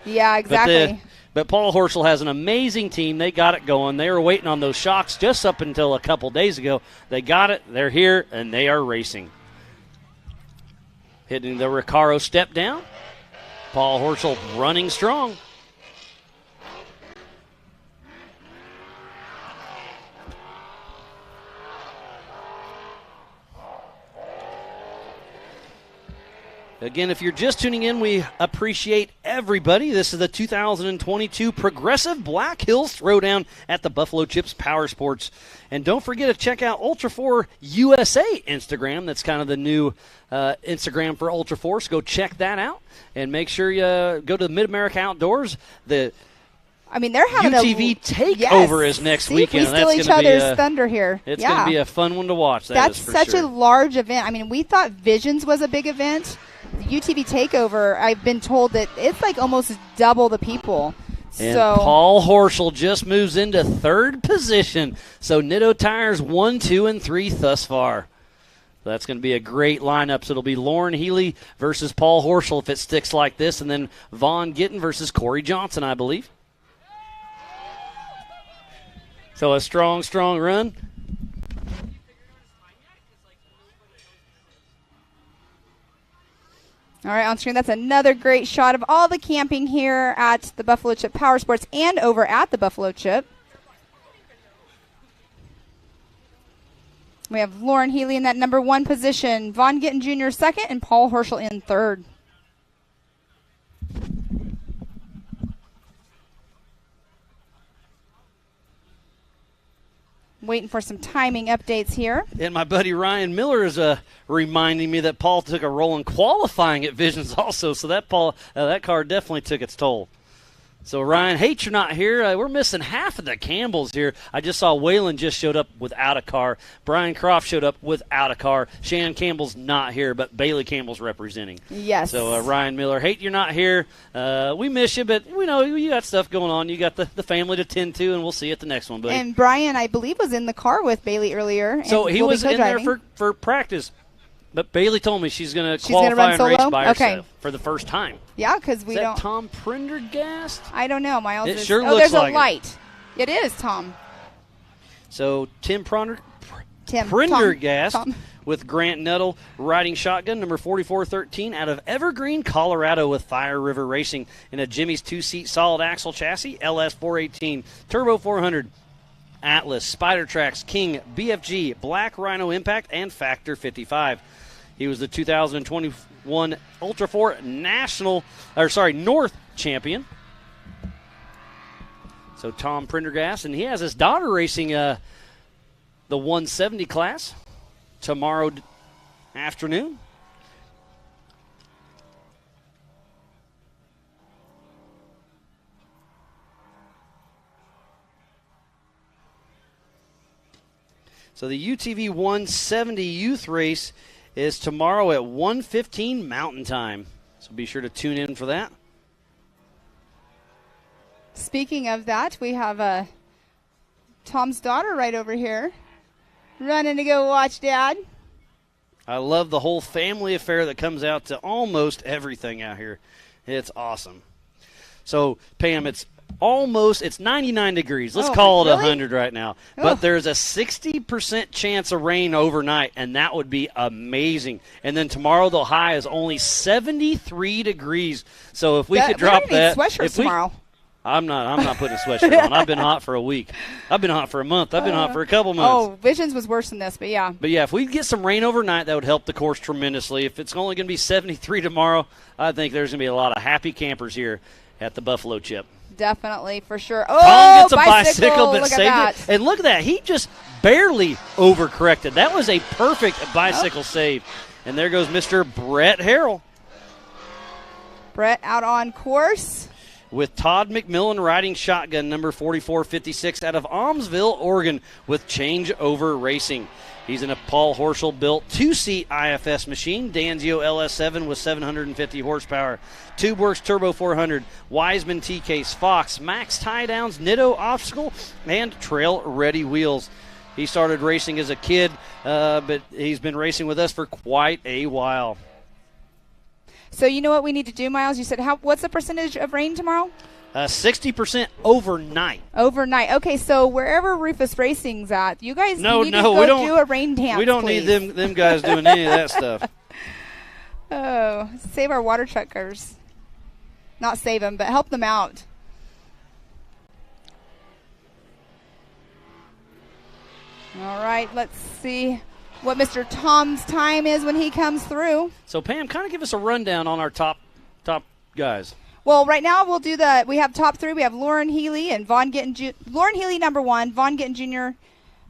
Yeah, exactly. But Paul Horschel has an amazing team. They got it going. They were waiting on those shocks just up until a couple days ago. They got it. They're here, and they are racing. Hitting the Recaro step down. Paul Horschel running strong. Again, if you're just tuning in, we appreciate everybody. This is the 2022 Progressive Black Hills Throwdown at the Buffalo Chips Power Sports. And don't forget to check out Ultra 4 USA Instagram. That's kind of the new Instagram for Ultra 4. So go check that out. And make sure you go to Mid-America Outdoors. They're having UTV takeover is next weekend. We steal each other's thunder here. It's going to be a fun one to watch. That's such a large event. I mean, we thought Visions was a big event. UTV takeover, I've been told that it's like almost double the people. And Paul Horschel just moves into third position. So Nitto Tires 1, 2, and 3 thus far. That's going to be a great lineup. So it'll be Lauren Healy versus Paul Horschel if it sticks like this, and then Vaughn Gittin versus Corey Johnson, I believe. So a strong run. All right, on screen, that's another great shot of all the camping here at the Buffalo Chip Power Sports and over at the Buffalo Chip. We have Lauren Healy in that number 1 position, Vaughn Gittin Jr. second, and Paul Horschel in third. Waiting for some timing updates here. And my buddy Ryan Miller is reminding me that Paul took a role in qualifying at Visions also, so that car definitely took its toll. So, Ryan, hate you're not here. We're missing half of the Campbells here. I just saw Waylon just showed up without a car. Brian Croft showed up without a car. Shannon Campbell's not here, but Bailey Campbell's representing. Yes. So, Ryan Miller, hate you're not here. We miss you, but we know you got stuff going on. You got the family to tend to, and we'll see you at the next one, buddy. And Brian, I believe, was in the car with Bailey earlier. So he was in there for practice. But Bailey told me she's going to qualify and race by herself for the first time. Yeah, because we don't. Is that Tom Prendergast? I don't know. Miles it sure looks there's like a light. It is Tom. So Tim Prendergast with Grant Nuttall riding shotgun, number 4413 out of Evergreen, Colorado with Fire River Racing in a Jimmy's 2-seat solid axle chassis, LS 418, Turbo 400. Atlas, Spider Tracks, King, BFG, Black Rhino Impact, and Factor 55. He was the 2021 Ultra 4 North champion. So Tom Prendergast, and he has his daughter racing the 170 class tomorrow afternoon. So the UTV 170 youth race is tomorrow at 1:15 Mountain Time. So be sure to tune in for that. Speaking of that, we have Tom's daughter right over here running to go watch Dad. I love the whole family affair that comes out to almost everything out here. It's awesome. So, Pam, it's 99 degrees. Let's call it really? 100 right now. Oh. But there's a 60% chance of rain overnight, and that would be amazing. And then tomorrow the high is only 73 degrees. So if we could drop that. Sweatshirts tomorrow. I'm not putting a sweatshirt on. I've been hot for a week. I've been hot for a month. I've been hot for a couple months. Oh, Visions was worse than this, but yeah. But yeah, if we get some rain overnight, that would help the course tremendously. If it's only going to be 73 tomorrow, I think there's going to be a lot of happy campers here at the Buffalo Chip. Definitely, for sure. Tom Oh, gets a bicycle that Look saved at that. it. And look at that. He just barely overcorrected. That was a perfect bicycle save. And there goes Mr. Brett Harrell. Brett out on course. With Todd McMillan riding shotgun number 4456 out of Almsville, Oregon, with Changeover Racing. He's in a Paul Horschel-built two-seat IFS machine, Danzio LS7 with 750 horsepower, TubeWorks Turbo 400, Wiseman T-Case, Fox, Max tie-downs, Nitto obstacle, and trail-ready wheels. He started racing as a kid, but he's been racing with us for quite a while. So you know what we need to do, Miles? You said what's the percentage of rain tomorrow? 60% overnight. Overnight. Okay, so wherever Rufus Racing's at, you guys need to we go don't do a rain dance, We don't please. need them guys doing any of that stuff. Oh, save our water truckers. Not save them, but help them out. All right, let's see what Mr. Tom's time is when he comes through. So, Pam, kind of give us a rundown on our top guys. Well, right now we have top three. We have Lauren Healy and Vaughn Gittin Lauren Healy number 1, Vaughn Gittin Jr.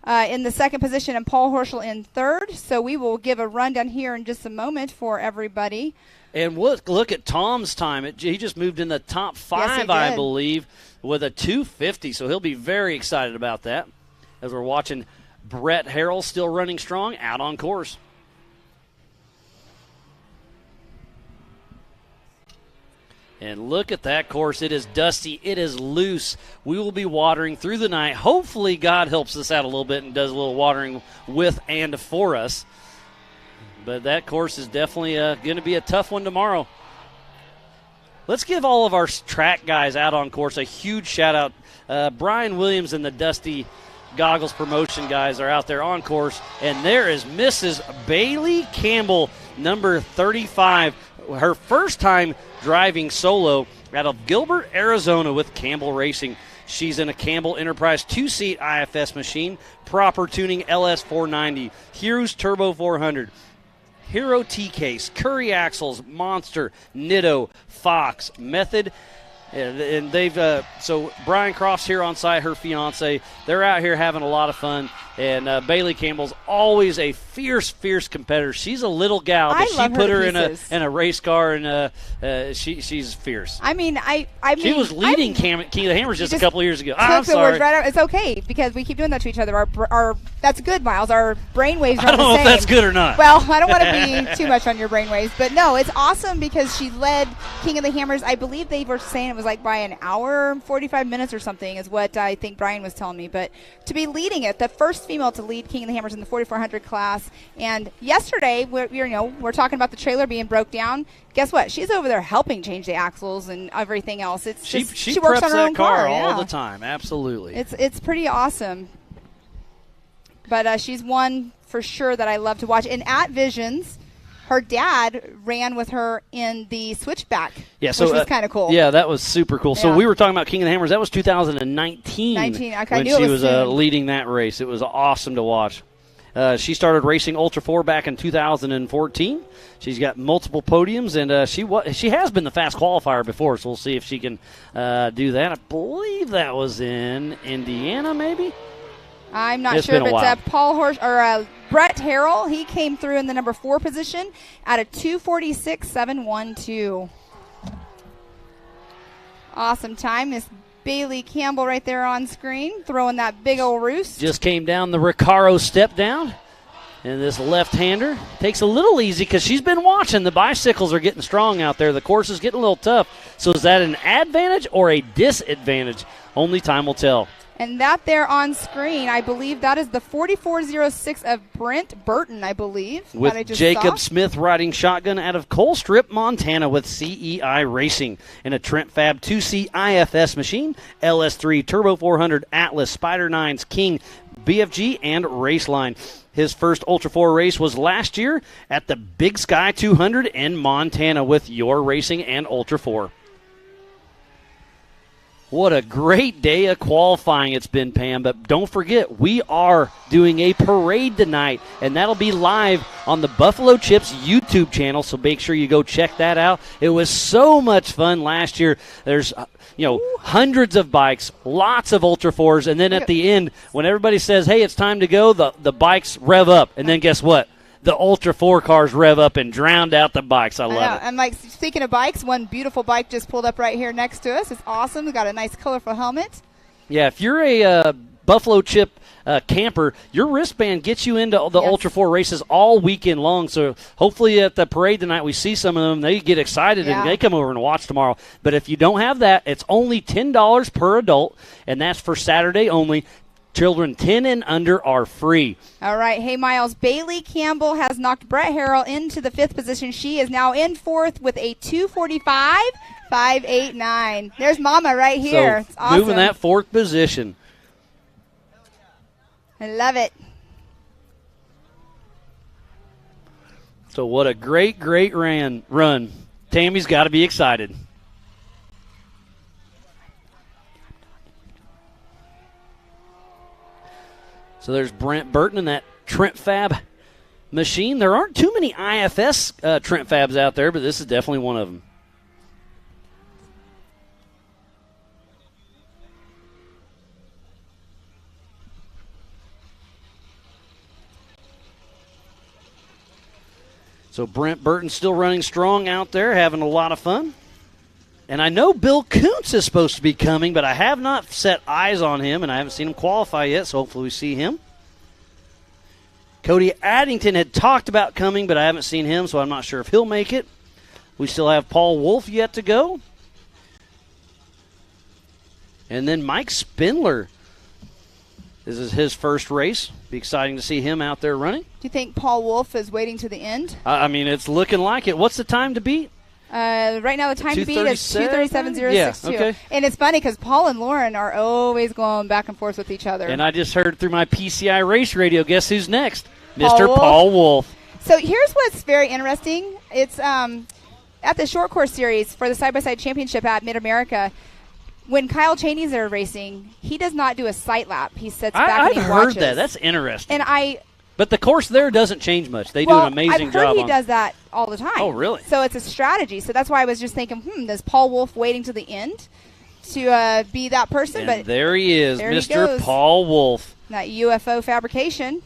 In the second position, and Paul Horschel in third. So we will give a rundown here in just a moment for everybody. And look at Tom's time. He just moved in the top 5, Yes, I believe, with a 250. So he'll be very excited about that as we're watching Brett Harrell still running strong out on course. And look at that course. It is dusty. It is loose. We will be watering through the night. Hopefully God helps us out a little bit and does a little watering with and for us. But that course is definitely going to be a tough one tomorrow. Let's give all of our track guys out on course a huge shout-out. Brian Williams and the Dusty Goggles Promotion guys are out there on course. And there is Mrs. Bailey Campbell, number 35. Her first time driving solo out of Gilbert, Arizona with Campbell Racing. She's in a Campbell Enterprise two-seat IFS machine, proper tuning LS490, Hughes Turbo 400, Hero T-Case, Curry Axles, Monster, Nitto, Fox, Method. And they've so Brian Croft's here on site, her fiance. They're out here having a lot of fun. And Bailey Campbell's always a fierce competitor. She's a little gal, but she put her in a race car, and she's fierce. I mean, she was leading King of the Hammers just a couple of years ago. I'm sorry. Words right out. It's okay because we keep doing that to each other. Our that's good, Miles. Our brainwaves are I don't know the same. if that's good or not. Well, I don't want to be too much on your brainwaves, but no, it's awesome because she led King of the Hammers. I believe they were saying it was like by an hour, 45 minutes or something is what I think Brian was telling me. But to be leading it, the first female to lead King of the Hammers in the 4400 class. And yesterday, we're talking about the trailer being broke down. Guess what? She's over there helping change the axles and everything else. It's she works preps on her that own car yeah. all the time. Absolutely. It's pretty awesome. But she's one for sure that I love to watch. And at Visions, her dad ran with her in the switchback, which was kind of cool. Yeah, that was super cool. So Yeah. we were talking about King of the Hammers. That was 2019 when she was leading that race. It was awesome to watch. She started racing Ultra 4 back in 2014. She's got multiple podiums, and she has been the fast qualifier before, so we'll see if she can do that. I believe that was in Indiana, maybe? I'm not It's sure, been a but while. Brett Harrell, he came through in the number 4 position at a 2:46.712. Awesome time. Miss Bailey Campbell right there on screen, throwing that big old roost. Just came down the Recaro step down. And this left-hander takes a little easy because she's been watching. The bicycles are getting strong out there. The course is getting a little tough. So is that an advantage or a disadvantage? Only time will tell. And that there on screen, I believe that is the 44.06 of Brent Burton, I believe. With that I just Jacob saw. Smith riding shotgun out of Colstrip, Montana with CEI Racing and a Trent Fab 2C IFS machine, LS3 Turbo 400 Atlas, Spider 9s, King, BFG, and Raceline. His first Ultra 4 race was last year at the Big Sky 200 in Montana with Your Racing and Ultra 4. What a great day of qualifying it's been, Pam. But don't forget, we are doing a parade tonight, and that'll be live on the Buffalo Chips YouTube channel, so make sure you go check that out. It was so much fun last year. There's hundreds of bikes, lots of Ultra 4s, and then at the end, when everybody says, hey, it's time to go, the bikes rev up, and then guess what? The Ultra 4 cars rev up and drowned out the bikes. I love it. And like speaking of bikes, one beautiful bike just pulled up right here next to us. It's awesome. We got a nice colorful helmet. Yeah, if you're a Buffalo Chip camper, your wristband gets you into the Ultra 4 races all weekend long. So hopefully at the parade tonight we see some of them. They get excited and they come over and watch tomorrow. But if you don't have that, it's only $10 per adult, and that's for Saturday only. Children 10 and under are free. All right. Hey, Miles. Bailey Campbell has knocked Brett Harrell into the 5th position. She is now in 4th with a 2:45.589. There's Mama right here. So it's awesome. moving that 4th position. I love it. So what a great run. Tammy's got to be excited. So there's Brent Burton and that Trent Fab machine. There aren't too many IFS Trent Fabs out there, but this is definitely one of them. So Brent Burton still running strong out there, having a lot of fun. And I know Bill Kuntz is supposed to be coming, but I have not set eyes on him, and I haven't seen him qualify yet, so hopefully we see him. Cody Addington had talked about coming, but I haven't seen him, so I'm not sure if he'll make it. We still have Paul Wolf yet to go. And then Mike Spindler. This is his first race. Be exciting to see him out there running. Do you think Paul Wolf is waiting to the end? I mean, it's looking like it. What's the time to beat? Right now the time to beat is 2:37.062. Yeah, okay. And it's funny because Paul and Lauren are always going back and forth with each other. And I just heard through my PCI race radio, guess who's next? Mr. Paul Wolf. So here's what's very interesting. It's at the short course series for the side-by-side championship at Mid-America. When Kyle Cheney's there racing, he does not do a sight lap. He sits back and he I've watches. heard that. That's interesting. And But the course there doesn't change much. They do an amazing I've heard job he on does that all the time. Oh, really? So it's a strategy. So that's why I was just thinking, does Paul Wolf waiting to the end to be that person? And but there he is, there he Mr. goes. Paul Wolf. That UFO fabrication.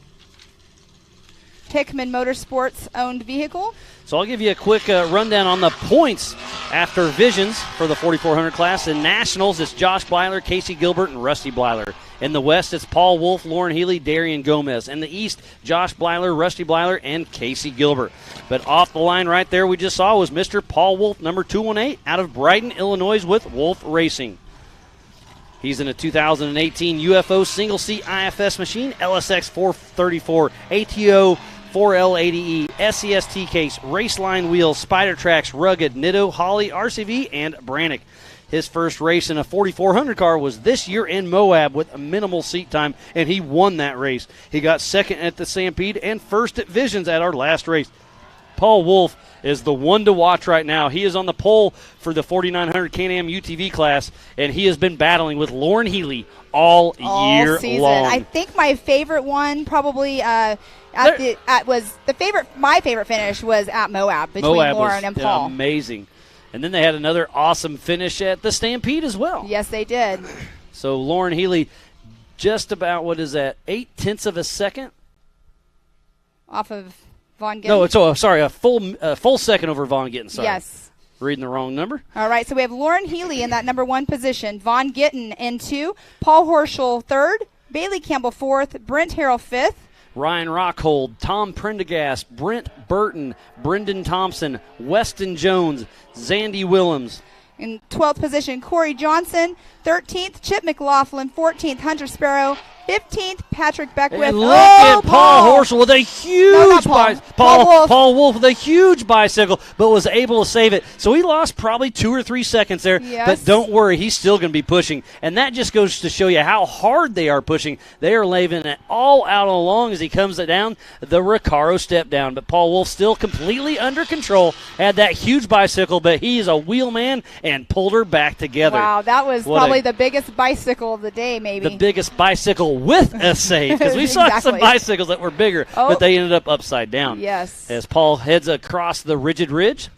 Hickman Motorsports owned vehicle. So I'll give you a quick rundown on the points after Visions for the 4400 class. In Nationals, it's Josh Blyler, Casey Gilbert, and Rusty Blyler. In the West, it's Paul Wolf, Lauren Healy, Darian Gomez. In the East, Josh Blyler, Rusty Blyler, and Casey Gilbert. But off the line right there we just saw was Mr. Paul Wolf, number 218, out of Brighton, Illinois with Wolf Racing. He's in a 2018 UFO single-seat IFS machine, LSX 434, ATO 4L80E, SCST case, Raceline wheels, Spider Tracks, Rugged, Nitto, Holly, RCV, and Brannick. His first race in a 4400 car was this year in Moab with a minimal seat time, and he won that race. He got second at the Stampede and first at Visions at our last race. Paul Wolf is the one to watch right now. He is on the pole for the 4900 Can-Am UTV class, and he has been battling with Lauren Healy all year season. long. I think my favorite one probably my favorite finish was at Moab between Lauren and Paul. Amazing. And then they had another awesome finish at the Stampede as well. Yes, they did. So Lauren Healy just about, what is that, 0.8 of a second? Off of Vaughn Gittin. No, it's a full second over Vaughn Gittin. Sorry. Yes. Reading the wrong number. All right, so we have Lauren Healy in that number 1 position, Vaughn Gittin in 2, Paul Horschel 3rd, Bailey Campbell 4th, Brent Harrell 5th. Ryan Rockhold, Tom Prendergast, Brent Burton, Brendan Thompson, Weston Jones, Zandy Willems. In 12th position, Corey Johnson. 13th, Chip McLaughlin. 14th, Hunter Sparrow. 15th, Patrick Beckwith. And look at Paul Horschel with a huge Paul Wolf with a huge bicycle, but was able to save it. So he lost probably 2 or 3 seconds there. Yes. But don't worry, he's still going to be pushing. And that just goes to show you how hard they are pushing. They are leaving it all out along as he comes down the Recaro step down. But Paul Wolf still completely under control. Had that huge bicycle, but he's a wheelman and pulled her back together. Wow, that was probably the biggest bicycle of the day, maybe. The biggest bicycle with a save, because we saw some bicycles that were bigger, but they ended up upside down. Yes. As Paul heads across the rigid ridge.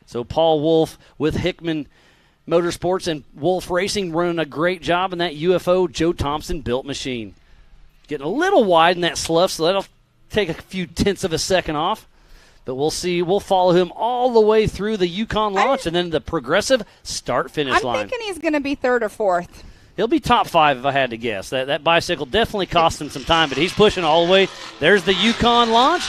So Paul Wolf with Hickman Motorsports and Wolf Racing running a great job in that UFO Joe Thompson built machine. Getting a little wide in that slough, so that'll take a few tenths of a second off. But we'll see. We'll follow him all the way through the Yukon launch and then the progressive start-finish line. I'm thinking he's going to be 3rd or 4th. He'll be top 5 if I had to guess. That bicycle definitely cost him some time, but he's pushing all the way. There's the Yukon launch,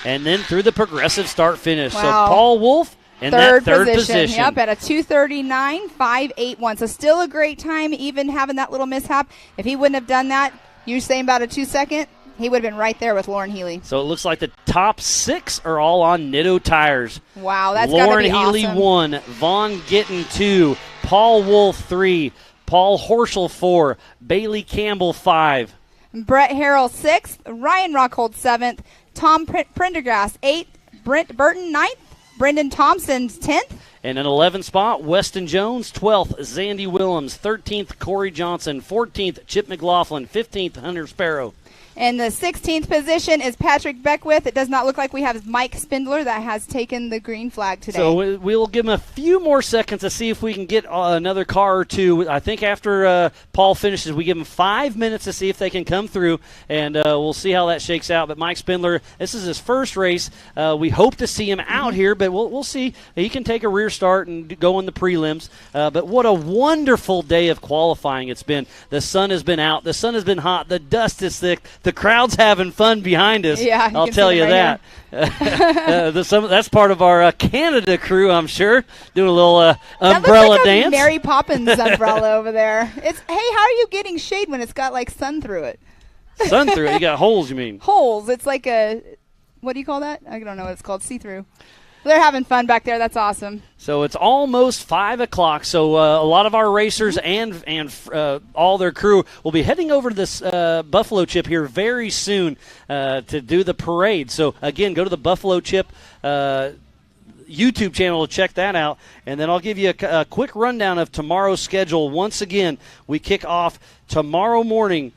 and then through the progressive start-finish. Wow. So Paul Wolf in that third position. Yep, at a 2:39.581. So still a great time, even having that little mishap. If he wouldn't have done that, you're saying about a 2-second, he would have been right there with Lauren Healy. So it looks like the top 6 are all on Nitto tires. Wow, that's got to be Lauren Healy awesome. 1, Vaughn Gittin 2, Paul Wolf 3, Paul Horschel 4, Bailey Campbell 5. Brett Harrell 6th, Ryan Rockhold 7th, Tom Prendergast 8th, Brent Burton 9th, Brendan Thompson 10th. And an 11th spot, Weston Jones, 12th, Zandy Willems, 13th, Corey Johnson, 14th, Chip McLaughlin, 15th, Hunter Sparrow. In the 16th position is Patrick Beckwith. It does not look like we have Mike Spindler that has taken the green flag today. So we'll give him a few more seconds to see if we can get another car or two. I think after Paul finishes, we give him 5 minutes to see if they can come through, and we'll see how that shakes out. But Mike Spindler, this is his first race. We hope to see him out here, but we'll see. He can take a rear start and go in the prelims. But what a wonderful day of qualifying it's been. The sun has been out. The sun has been hot. The dust is thick. The crowd's having fun behind us. Yeah, I'll tell you that. That's part of our Canada crew, I'm sure, doing a little umbrella that looks like dance. A Mary Poppins umbrella over there. Hey, how are you getting shade when it's got like sun through it? Sun through it? You got holes, you mean? Holes. It's like what do you call that? I don't know what it's called. See-through. They're having fun back there. That's awesome. So it's almost 5 o'clock. So a lot of our racers and all their crew will be heading over to this Buffalo Chip here very soon to do the parade. So, again, go to the Buffalo Chip YouTube channel to check that out. And then I'll give you a quick rundown of tomorrow's schedule. Once again, we kick off tomorrow morning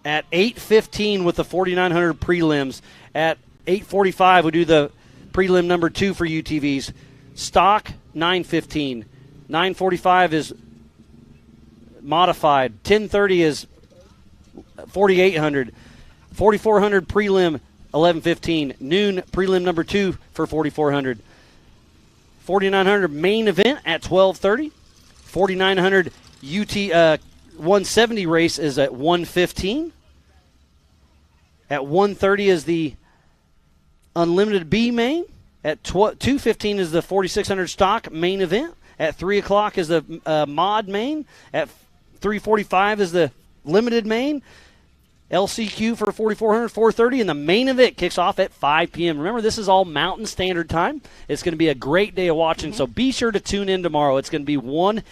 at 8:15 with the 4900 prelims. At 8:45, we do the prelim number 2 for UTVs. Stock, 9:15. 9:45 is modified. 10:30 is 4,800. 4,400 prelim, 11:15. Noon, prelim number 2 for 4,400. 4,900 main event at 12:30. 4,900 UT 170 race is at 1:15. At 1:30 is the Unlimited B main. At 2:15 is the 4,600 stock main event. At 3 o'clock is the mod main. At 3:45 is the limited main. LCQ for 4,400, 4:30, and the main event kicks off at 5 p.m. Remember, this is all Mountain Standard Time. It's going to be a great day of watching, so be sure to tune in tomorrow. It's going to be one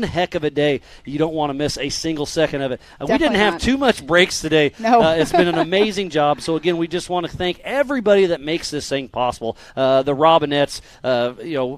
heck of a day. You don't want to miss a single second of it. We didn't have too much breaks today. No. It's been an amazing job. So, again, we just want to thank everybody that makes this thing possible. The Robinettes,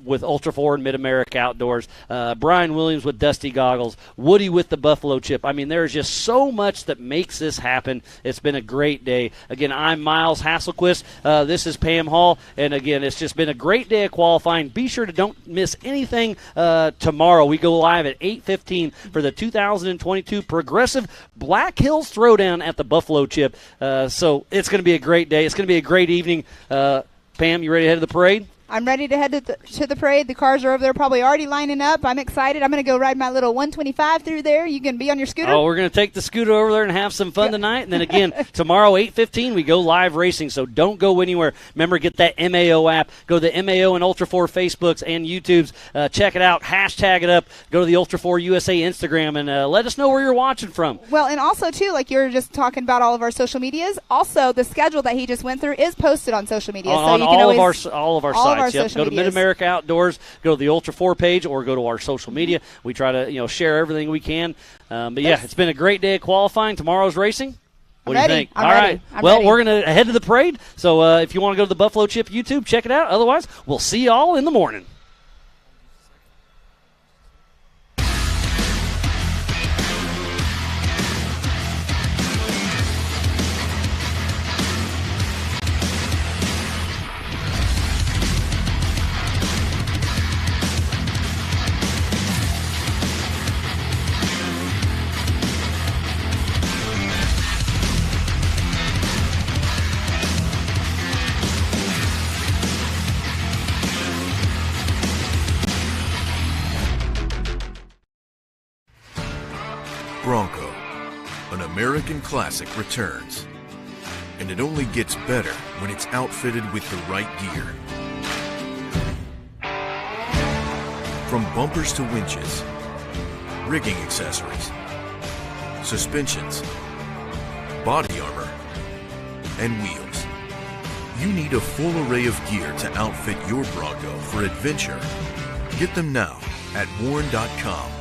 with Ultra 4 and Mid-America Outdoors, Brian Williams with Dusty Goggles, Woody with the Buffalo Chip. I mean, there's just so much that makes this happen. happened. It's been a great day. Again, I'm Miles Hasselquist. This is Pam Hall. And, again, it's just been a great day of qualifying. Be sure to don't miss anything tomorrow. We go live at 8:15 for the 2022 Progressive Black Hills Throwdown at the Buffalo Chip. So it's going to be a great day. It's going to be a great evening. Pam, you ready to head to the parade? I'm ready to head to the parade. The cars are over there probably already lining up. I'm excited. I'm going to go ride my little 125 through there. You can be on your scooter? Oh, we're going to take the scooter over there and have some fun tonight. And then again, tomorrow, 8:15, we go live racing. So don't go anywhere. Remember, get that MAO app. Go to the MAO and Ultra 4 Facebooks and YouTubes. Check it out. Hashtag it up. Go to the Ultra 4 USA Instagram and let us know where you're watching from. Well, and also, too, like you were just talking about all of our social medias, also the schedule that he just went through is posted on social media. On so you can all of our sites. Yep. Go to medias. Mid-America Outdoors, go to the Ultra 4 page, or go to our social media. We try to share everything we can. But yeah, it's been a great day of qualifying. Tomorrow's racing. What do you think? I'm all ready. right. Well, we're going to head to the parade. So if you want to go to the Buffalo Chip YouTube, check it out. Otherwise, we'll see you all in the morning. Bronco, an American classic, returns. And it only gets better when it's outfitted with the right gear. From bumpers to winches, rigging accessories, suspensions, body armor, and wheels. You need a full array of gear to outfit your Bronco for adventure. Get them now at warren.com.